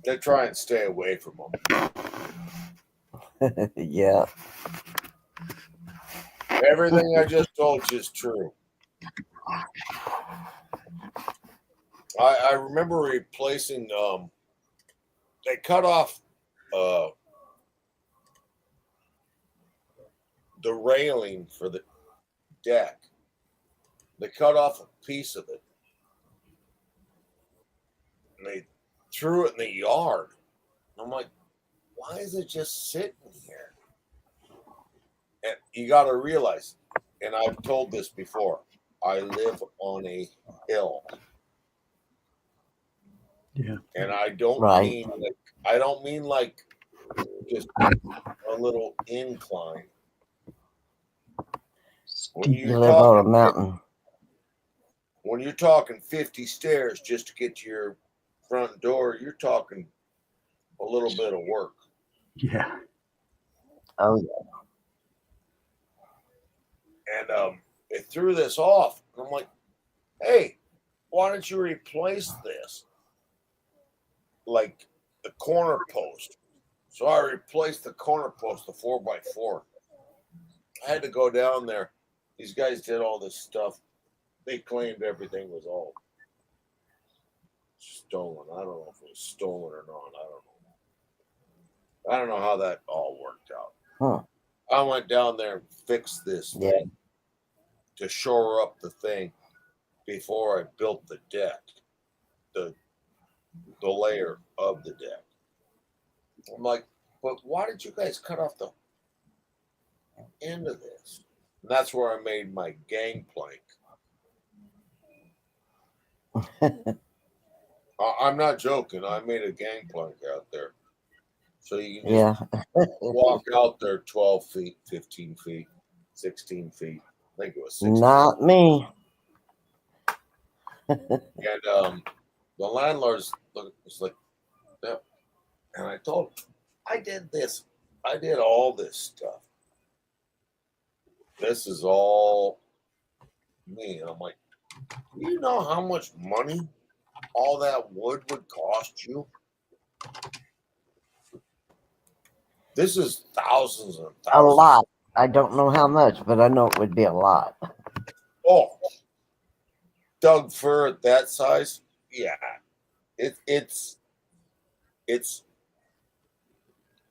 They try and stay away from them. Yeah. Everything I just told you is true. I remember replacing. They cut off the railing for the deck. They cut off a piece of it, and they threw it in the yard. I'm like, why is it just sitting here? And you got to realize, and I've told this before, I live on a hill. Yeah. And I don't mean like just a little incline. When you live on a mountain. When you're talking 50 stairs just to get to your front door, you're talking a little bit of work. Yeah. Oh yeah. And they threw this off. And I'm like, hey, why don't you replace this? Like the corner post. So I replaced the corner post, the 4x4. I had to go down there. These guys did all this stuff. They claimed everything was all stolen. I don't know if it was stolen or not. I don't know how that all worked out. Huh. I went down there and fixed this thing to shore up the thing before I built the deck, the layer of the deck. I'm like, but why did you guys cut off the end of this? And that's where I made my gangplank. I'm not joking. I made a gangplank out there. So you can just Yeah. walk out there 12 feet, 15 feet, 16 feet. I think it was 16. Not me. And the landlord's was like, yeah. And I told him, I did this. I did all this stuff. This is all me. And I'm like, do you know how much money all that wood would cost you? This is thousands and A thousands. lot. I don't know how much, but I know it would be a lot. Oh, Doug fir at that size, yeah. It's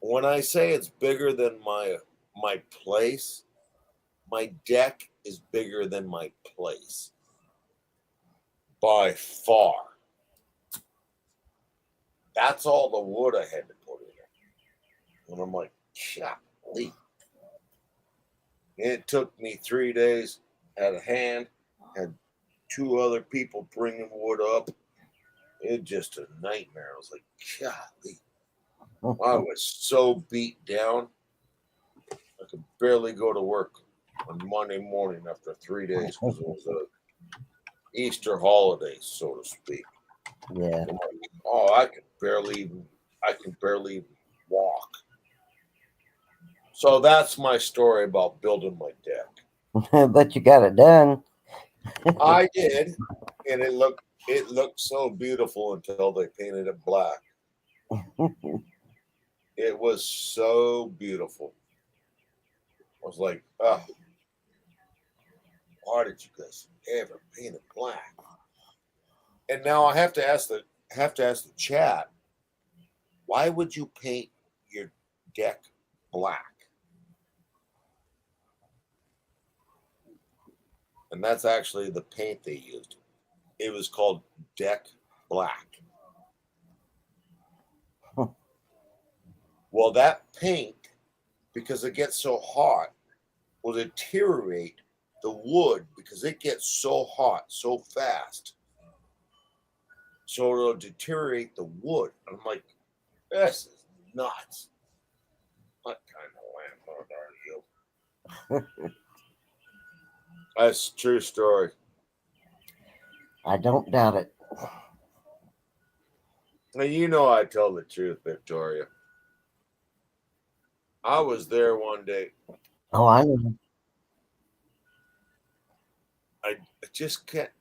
when I say it's bigger than my place, my deck is bigger than my place by far. That's all the wood I had to put in it. And I'm like, golly. It took me 3 days, had a hand, had 2 other people bringing wood up. It just a nightmare. I was like, golly. I was so beat down. I could barely go to work on Monday morning after 3 days because it was a Easter holiday, so to speak. Yeah. I'm like, oh, I can barely even walk. So that's my story about building my deck. But you got it done. I did, and it looked so beautiful until they painted it black. It was so beautiful. I was like, oh, why did you guys ever paint it black? And now I have to ask the chat, why would you paint your deck black? And that's actually the paint they used. It was called Deck Black. Well, that paint, because it gets so hot, will deteriorate the wood because it gets so hot so fast. So it'll deteriorate the wood. I'm like, this is nuts. What kind of landlord are you? That's a true story. I don't doubt it. Now, you know I tell the truth, Victoria. I was there one day. Oh, I know. I just can't.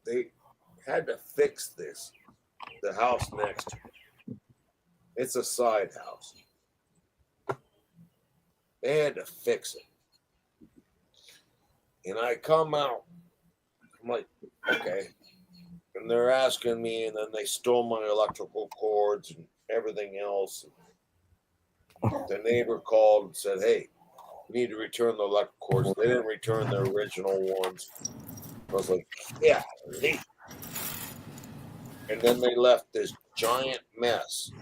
They had to fix this. The house next to me. It's a side house. They had to fix it. And I come out. I'm like, okay. And they're asking me, and then they stole my electrical cords and everything else. The neighbor called and said, hey, you need to return the electrical cords. They didn't return the original ones. I was like, yeah, leave. And then they left this giant mess.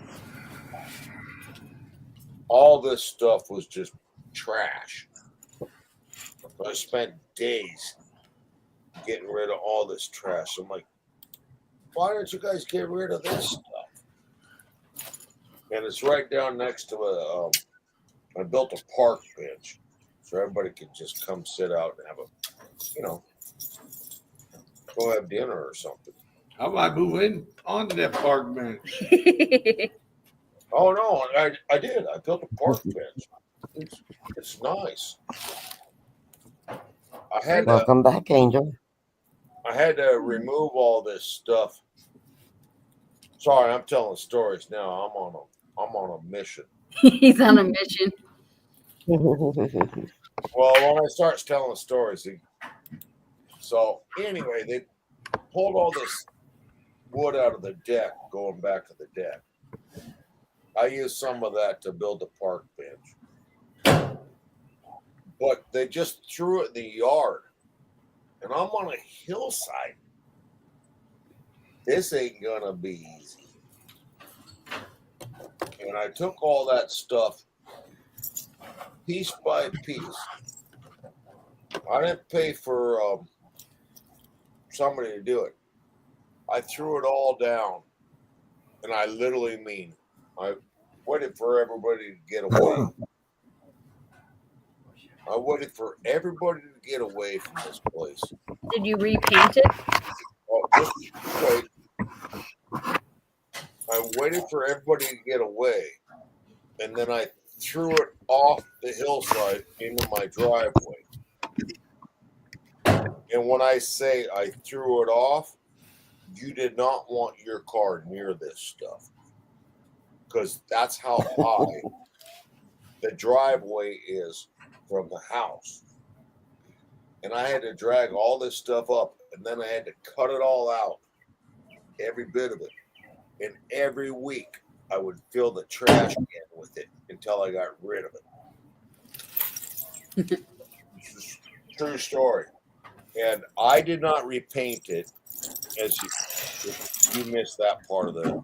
All this stuff was just trash. I spent days getting rid of all this trash. I'm like, why don't you guys get rid of this stuff? And it's right down next to I built a park bench so everybody could just come sit out and have go have dinner or something. How about I move in onto that park bench? Oh no, I did. I built a park bench. It's nice. Welcome back, Angel. I had to remove all this stuff. Sorry, I'm telling stories now. I'm on a mission. He's on a mission. Well, when I start telling stories, so anyway, they pulled all this wood out of the deck, going back to the deck. I used some of that to build the park bench, but they just threw it in the yard, and I'm on a hillside. This ain't gonna be easy. And I took all that stuff piece by piece. I didn't pay for somebody to do it. I threw it all down, and I literally mean I waited for everybody to get away. I waited for everybody to get away from this place. Did you repaint it? Oh, just wait. I waited for everybody to get away, and then I threw it off the hillside into my driveway. And when I say I threw it off, you did not want your car near this stuff, because that's how high the driveway is from the house. And I had to drag all this stuff up, and then I had to cut it all out, every bit of it. And every week I would fill the trash can with it until I got rid of it. True story. And I did not repaint it, as you missed that part of the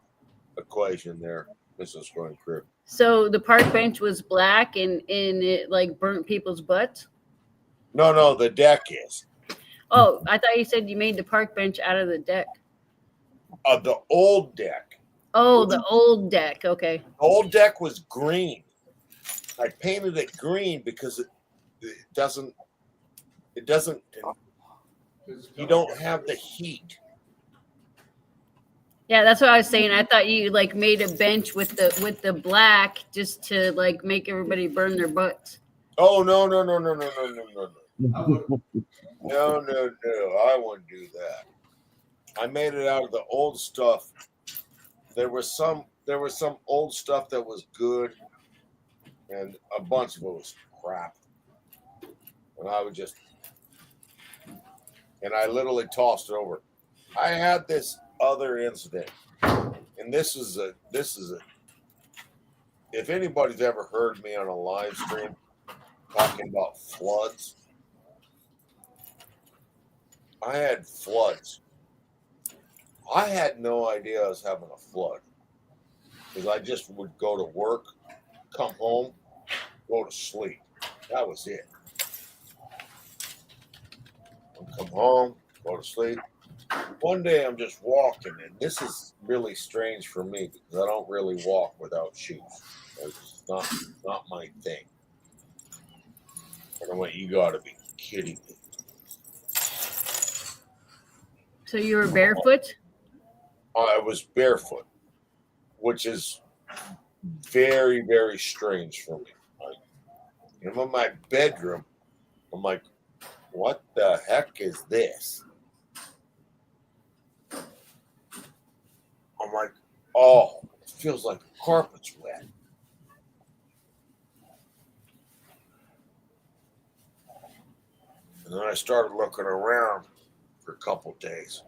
equation there, Mrs. Growing Crib. So the park bench was black and it like burnt people's butts? No, the deck is. Oh, I thought you said you made the park bench out of the deck. The old deck. Oh, the old deck. Okay. The old deck was green. I painted it green because it doesn't, you don't have the heat. Yeah, that's what I was saying. I thought you like made a bench with the black just to like make everybody burn their butts. Oh, no. No, I wouldn't do that. I made it out of the old stuff. There was some old stuff that was good, and a bunch of it was crap. And I literally tossed it over. I had this other incident, and this is a. If anybody's ever heard me on a live stream talking about floods, I had floods. I had no idea I was having a flood, because I just would go to work, come home, go to sleep. That was it. I'd come home, go to sleep. One day I'm just walking, and this is really strange for me because I don't really walk without shoes. It's not my thing. And I went, you got to be kidding me. So you were barefoot? I was barefoot, which is very, very strange for me. I'm in my bedroom. I'm like, what the heck is this? I'm like, oh, it feels like the carpet's wet. And then I started looking around for a couple days.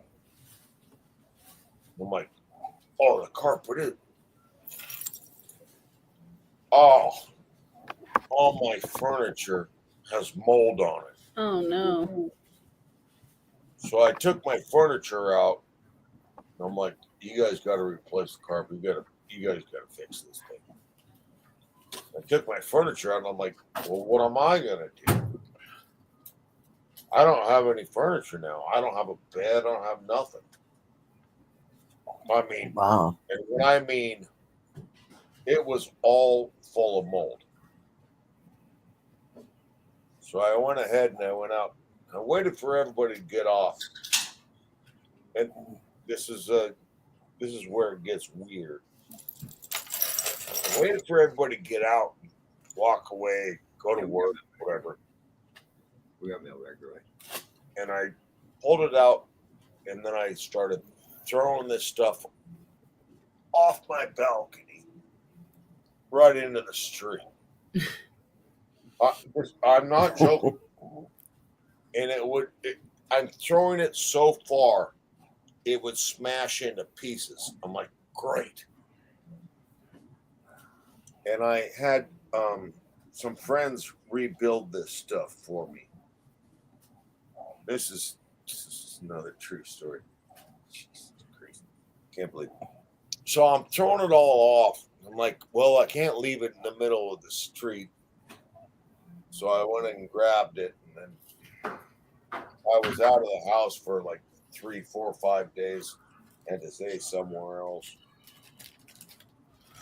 I'm like, oh, the carpet is. Oh, all my furniture has mold on it. Oh no. So I took my furniture out. And I'm like, you guys got to replace the carpet. You guys got to fix this thing. I took my furniture out, and I'm like, well, what am I gonna do? I don't have any furniture now. I don't have a bed. I don't have nothing. I mean, Wow. and when I mean, it was all full of mold. So I went ahead and I went out. I waited for everybody to get off. And this is where it gets weird. I waited for everybody to get out, walk away, go to work, whatever. We got mail back right. And I pulled it out, and then I started throwing this stuff off my balcony right into the street. I'm not joking. And I'm throwing it so far, it would smash into pieces. I'm like, great. And I had some friends rebuild this stuff for me. This is another true story. Jesus Christ. Can't believe it. So I'm throwing it all off. I'm like, well, I can't leave it in the middle of the street. So I went and grabbed it, and then I was out of the house for like 3, 4, 5 days. Had to stay somewhere else.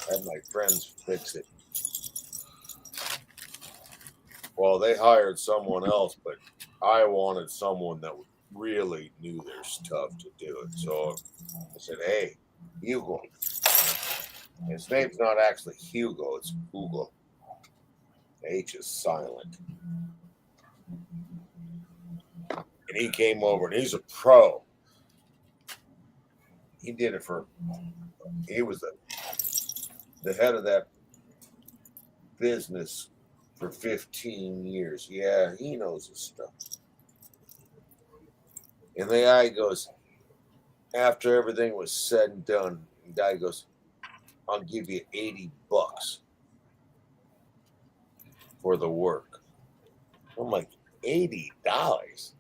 Had my friends fix it. Well, they hired someone else, but I wanted someone that really knew their stuff to do it. So I said, hey, Hugo. His name's not actually Hugo, it's Hugo. The H is silent. And he came over and he's a pro. He did it he was the head of that business for 15 years. Yeah, he knows his stuff. And the guy goes, after everything was said and done, the guy goes, I'll give you $80 for the work. I'm like, $80?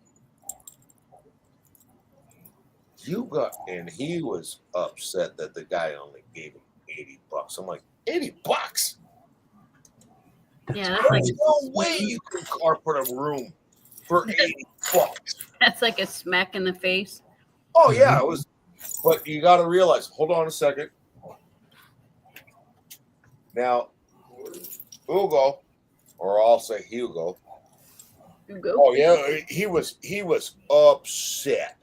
And he was upset that the guy only gave him $80. I'm like, $80? Yeah, that's like There's no way you can carpet a room for $80. that's like a smack in the face. Oh yeah, it was. But you got to realize. Hold on a second. Now, Hugo, or I'll say Hugo. Hugo. Oh yeah, he was upset.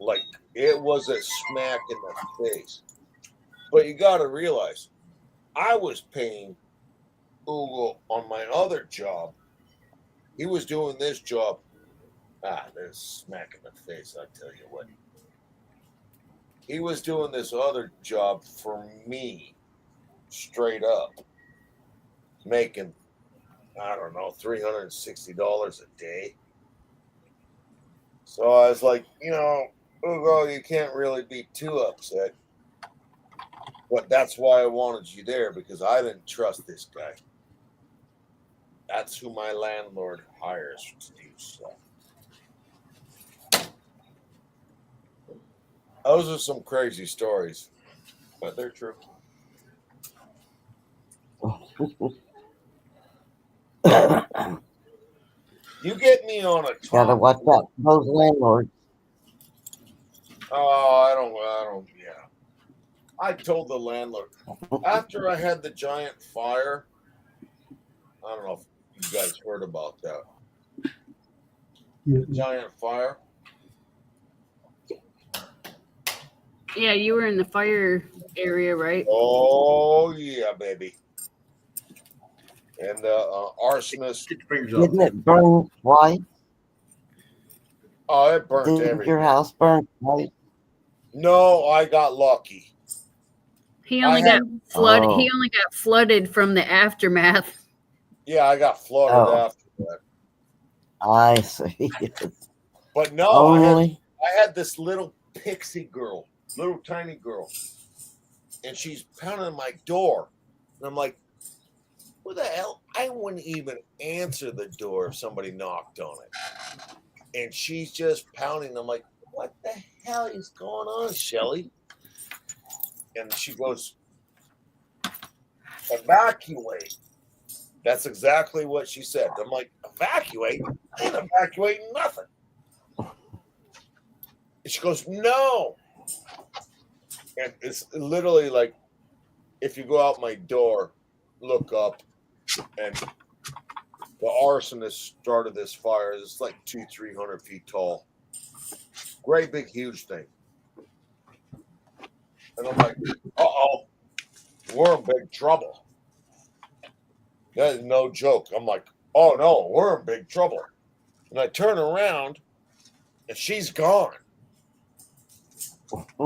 Like it was a smack in the face. But you got to realize, I was paying Hugo on my other job. He was doing this job. There's smack in the face, I tell you what. He was doing this other job for me, straight up, making, I don't know, $360 a day. So I was like, Hugo, you can't really be too upset. But that's why I wanted you there, because I didn't trust this guy. That's who my landlord hires to do stuff. Those are some crazy stories, but they're true. You get me on a Gotta watch out for those landlords. Oh, I don't. Yeah, I told the landlord after I had the giant fire. I don't know if you guys heard about that. The giant fire. Yeah, you were in the fire area, right? Oh yeah, baby. And the arsonist. Get your fingers off. Didn't it burn twice? Oh, it burnt Didn't everything. your house burn twice? No, I got lucky. He only I had- got flooded. Oh. He only got flooded from the aftermath. Yeah, I got flooded Oh. after that. I see. But no, Only I had this little pixie girl, little tiny girl, and she's pounding on my door. And I'm like, who the hell? I wouldn't even answer the door if somebody knocked on it. And she's just pounding. I'm like, what the hell is going on, Shelly? And she goes, evacuate. That's exactly what she said. I'm like, evacuate? I ain't evacuating nothing. And she goes, no. And it's literally like, if you go out my door, look up, and the arsonist started this fire. It's like 200-300 feet tall. Great big huge thing. And I'm like, uh-oh, we're in big trouble. That is no joke. I'm like, oh no, we're in big trouble. And I turn around and she's gone.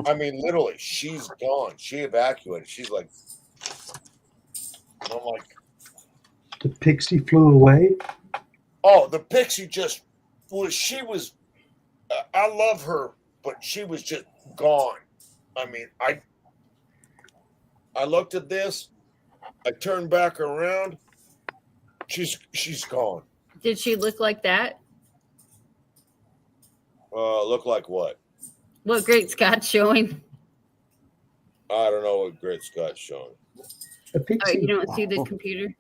I mean, literally, she's gone. She evacuated. She's like, and I'm like, The pixie flew away. oh, the pixie just she was, I love her, but she was just gone. I mean, I looked at this, I turned back around, she's gone. Did she look like that? Look like what? What Great Scott's showing? I don't know what Great Scott's showing. A Oh, pixie. you don't see the computer?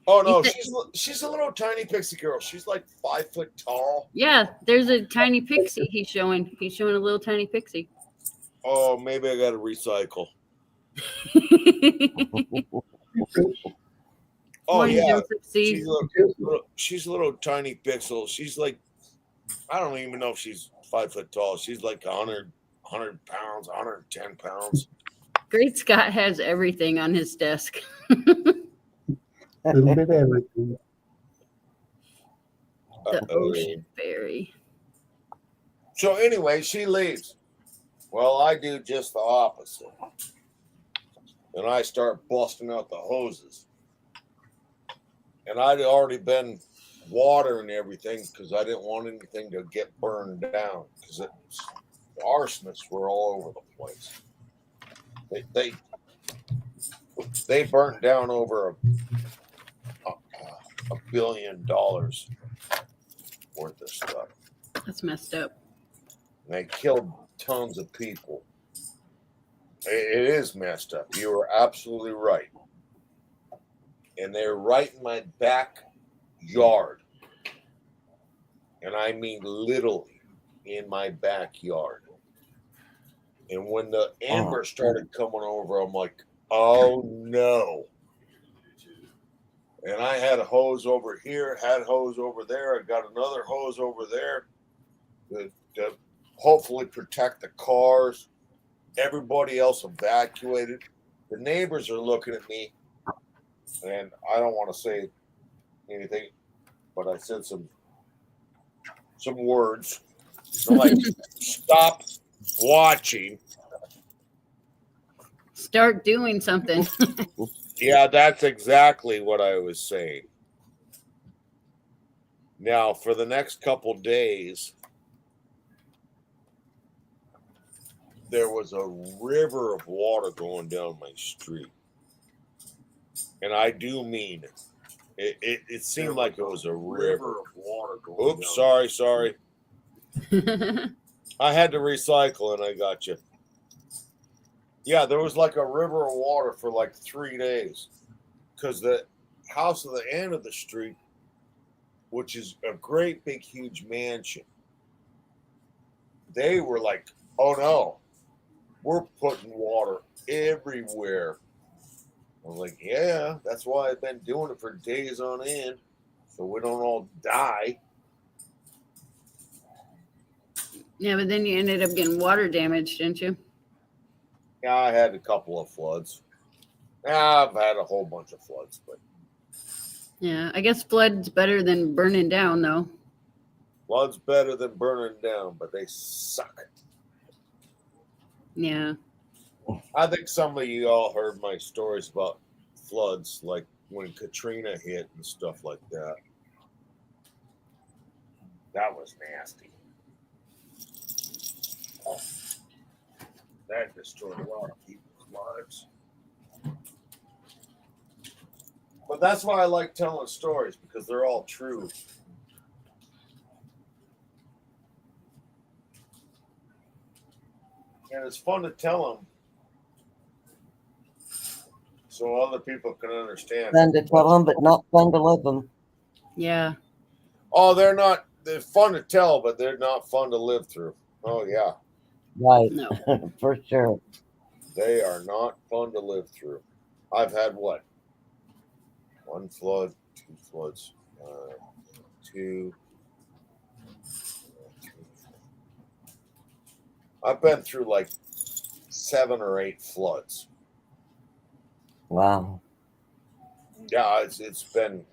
Oh no, You said- she's a little tiny pixie girl. She's like 5 foot tall. Yeah, there's a tiny pixie he's showing. He's showing a little tiny pixie. Oh, maybe I got to recycle. Oh Morning, yeah, Joseph C. she's a little tiny pixel. She's like, I don't even know if she's 5 foot tall. She's like 100 pounds, 110 pounds. Great Scott has everything on his desk. A little bit of everything. The Uh-oh. Ocean Fairy. So anyway, she leaves. Well, I do just the opposite. And I start busting out the hoses. And I'd already been watering everything because I didn't want anything to get burned down because the arsonists were all over the place. They burnt down over $1 billion worth of stuff. That's messed up. And they killed tons of people. It is messed up. You are absolutely right. And they're right in my backyard. And I mean literally in my backyard. And when the amber started coming over, I'm like, oh no. And I had a hose over here, had a hose over there. I got another hose over there to hopefully protect the cars. Everybody else evacuated. The neighbors are looking at me, and I don't want to say anything, but I said some words. They're like, stop watching. Start doing something. Yeah, that's exactly what I was saying. Now, for the next couple days, there was a river of water going down my street. And I do mean it seemed like it was a river of water going down. Sorry. I had to recycle and I got you. Yeah, there was like a river of water for like 3 days. Because the house at the end of the street, which is a great big huge mansion, they were like, oh no, we're putting water everywhere. I was like, yeah, that's why I've been doing it for days on end, so we don't all die. Yeah, but then you ended up getting water damage, didn't you? Yeah, I had a couple of floods. I've had a whole bunch of floods, but Yeah, I guess flood's better than burning down, though. flood's better than burning down, but they suck. Yeah. I think some of you all heard my stories about floods, like when Katrina hit and stuff like that. That was nasty. That destroyed a lot of people's lives. But that's why I like telling stories, because they're all true. And it's fun to tell them so other people can understand. Fun to tell them, but not fun to live them. Yeah. Oh, they're fun to tell, but they're not fun to live through. Oh, yeah. Right. No. For sure. They are not fun to live through. I've had what? 1 flood, 2 floods, 2. I've been through like 7 or 8 floods. Wow. Yeah, it's been.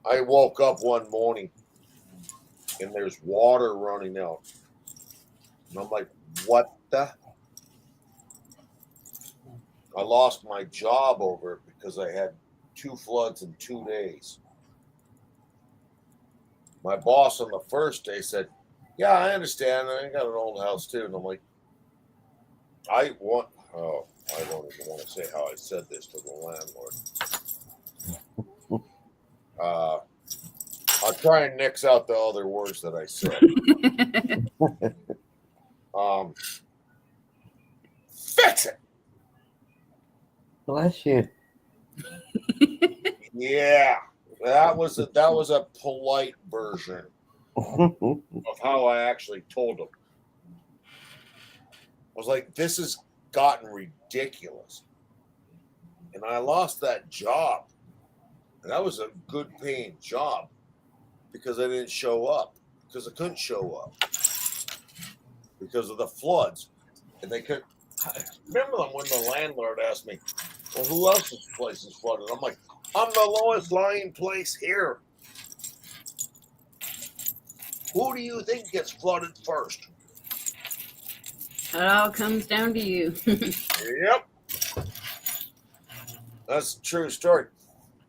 I woke up one morning and there's water running out. And I'm like, what the? I lost my job over it because I had 2 floods in 2 days. My boss on the first day said, yeah, I understand. I got an old house too. And I'm like, I don't even want to say how I said this to the landlord. I'll try and nix out the other words that I said. Fix it. Bless you. Yeah, that was a polite version of how I actually told him. I was like, this has gotten ridiculous. And I lost that job. And that was a good paying job because I didn't show up, because I couldn't show up because of the floods. And they could remember them when the landlord asked me, well, who else's place is flooded? I'm like, I'm the lowest lying place here. Who do you think gets flooded first? It all comes down to you. Yep. That's a true story.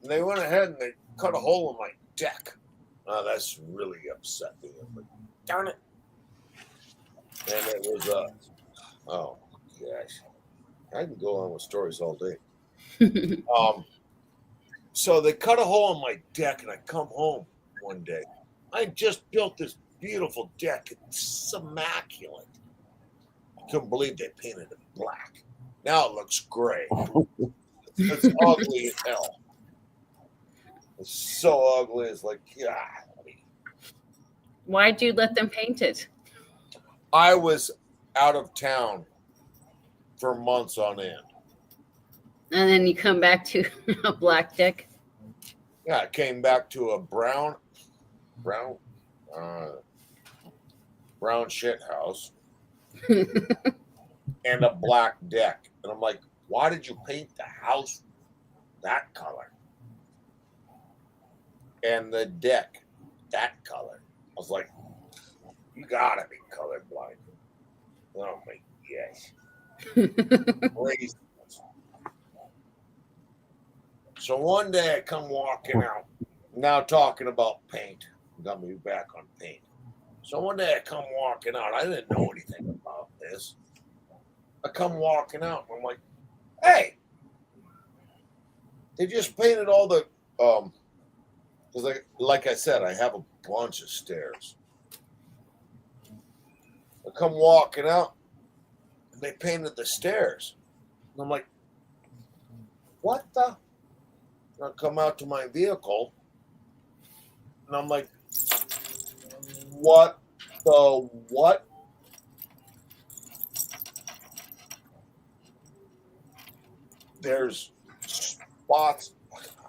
And they went ahead and they cut a hole in my deck. That's really upset me. But darn it. And it was, oh, gosh. I can go on with stories all day. So they cut a hole in my deck, and I come home one day. I just built this beautiful deck. It's immaculate. I couldn't believe they painted it black. Now it looks gray. It's ugly as hell. It's so ugly. It's like, yeah. Why'd you let them paint it? I was out of town for months on end. And then you come back to a black deck. Yeah, I came back to a brown shit house and a black deck. And I'm like, why did you paint the house that color? And the deck that color. I was like, you gotta be colorblind. Oh my gosh. Crazy. So one day I come walking out, now talking about paint. Got me back on paint. So one day I come walking out. I didn't know anything about this. I come walking out and I'm like, hey, they just painted all the because like I said, I have a bunch of stairs. I come walking out and they painted the stairs. And I'm like, what the? And I come out to my vehicle and I'm like, what the what? There's spots.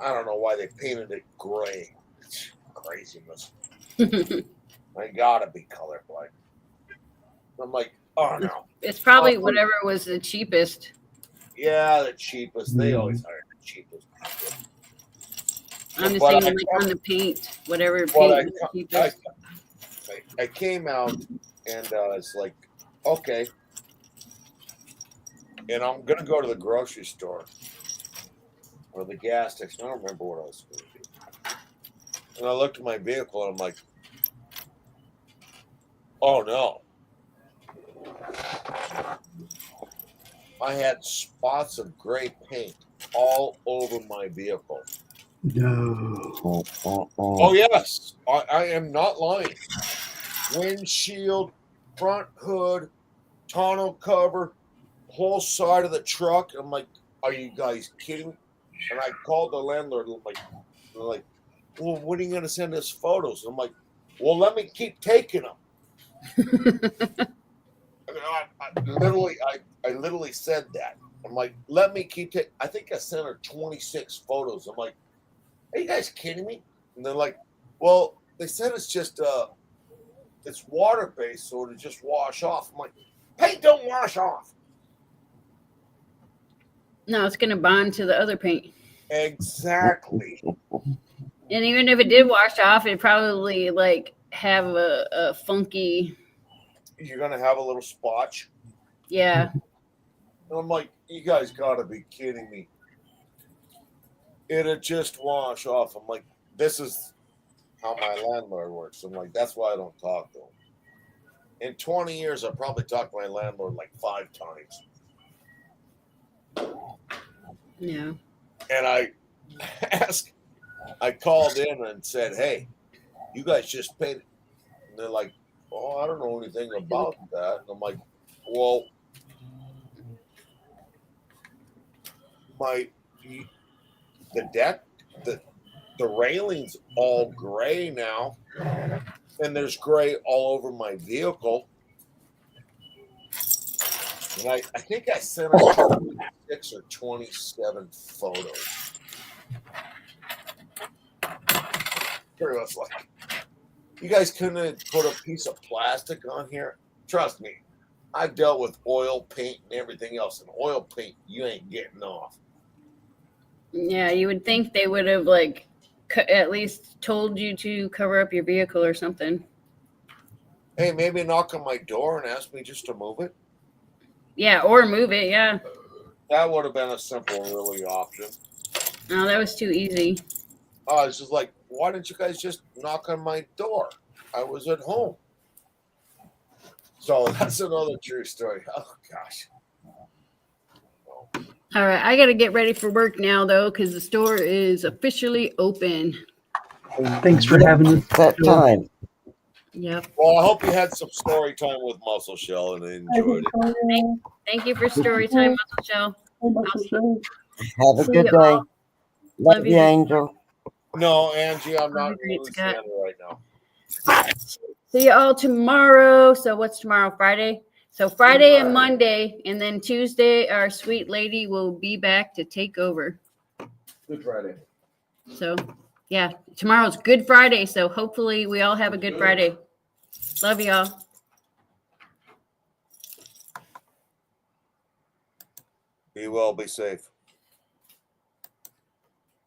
I don't know why they painted it gray. It's craziness. I gotta be colorblind. I'm like, oh no. It's probably whatever was the cheapest. Yeah, the cheapest. They always hire the cheapest people. I'm just But saying, like on the paint, whatever paint Well, was the cheapest. I came out and it's like, okay. And I'm going to go to the grocery store or the gas station. I don't remember what I was going to do. And I looked at my vehicle and I'm like, oh no. I had spots of gray paint all over my vehicle. No. Oh, yes. I am not lying. Windshield, front hood, tonneau cover, whole side of the truck. I'm like, are you guys kidding? And I called the landlord. I'm like, well, when are you going to send us photos? I'm like, well, let me keep taking them. I literally said that. I'm like, let me keep taking. I think I sent her 26 photos. I'm like, are you guys kidding me? And they're like, well, they said it's just it's water based, so it'll just wash off. I'm like, paint don't wash off. No, it's gonna bond to the other paint. Exactly. And even if it did wash off, it'd probably like have a funky. You're gonna have a little splotch. Yeah. And I'm like, you guys gotta be kidding me. It'll just wash off. I'm like, this is how my landlord works. I'm like, that's why I don't talk to him. In 20 years, I probably talked to my landlord like 5 times. Yeah. And I called in and said, hey, you guys just painted. And they're like, oh, I don't know anything about that. And I'm like, well, the deck, the railing's all gray now, and there's gray all over my vehicle. And I think I sent her 26 or 27 photos. Pretty much like, you guys couldn't put a piece of plastic on here? Trust me, I've dealt with oil paint and everything else, and oil paint you ain't getting off. Yeah, you would think they would have like at least told you to cover up your vehicle or something. Hey, maybe knock on my door and ask me just to move it. Yeah, or move it. Yeah. That would have been a simple, really option. No, that was too easy. It's just like, why didn't you guys just knock on my door? I was at home. So that's another true story. Oh gosh. All right, I got to get ready for work now though, because the store is officially open. Thanks for having us. That time. Yep. Well, I hope you had some story time with Muscle Shell and enjoyed it. Thank you for story time, Muscle Shell. Have a See good you day. all. Love you, Angel. No, Angie, I'm not in Great, Louisiana Scott. right now. See you all tomorrow. So what's tomorrow? Friday? So Friday and Monday, and then Tuesday, our sweet lady will be back to take over. Good Friday. So yeah, tomorrow's Good Friday. So hopefully we all have a good Friday. Love y'all. Be well, be safe.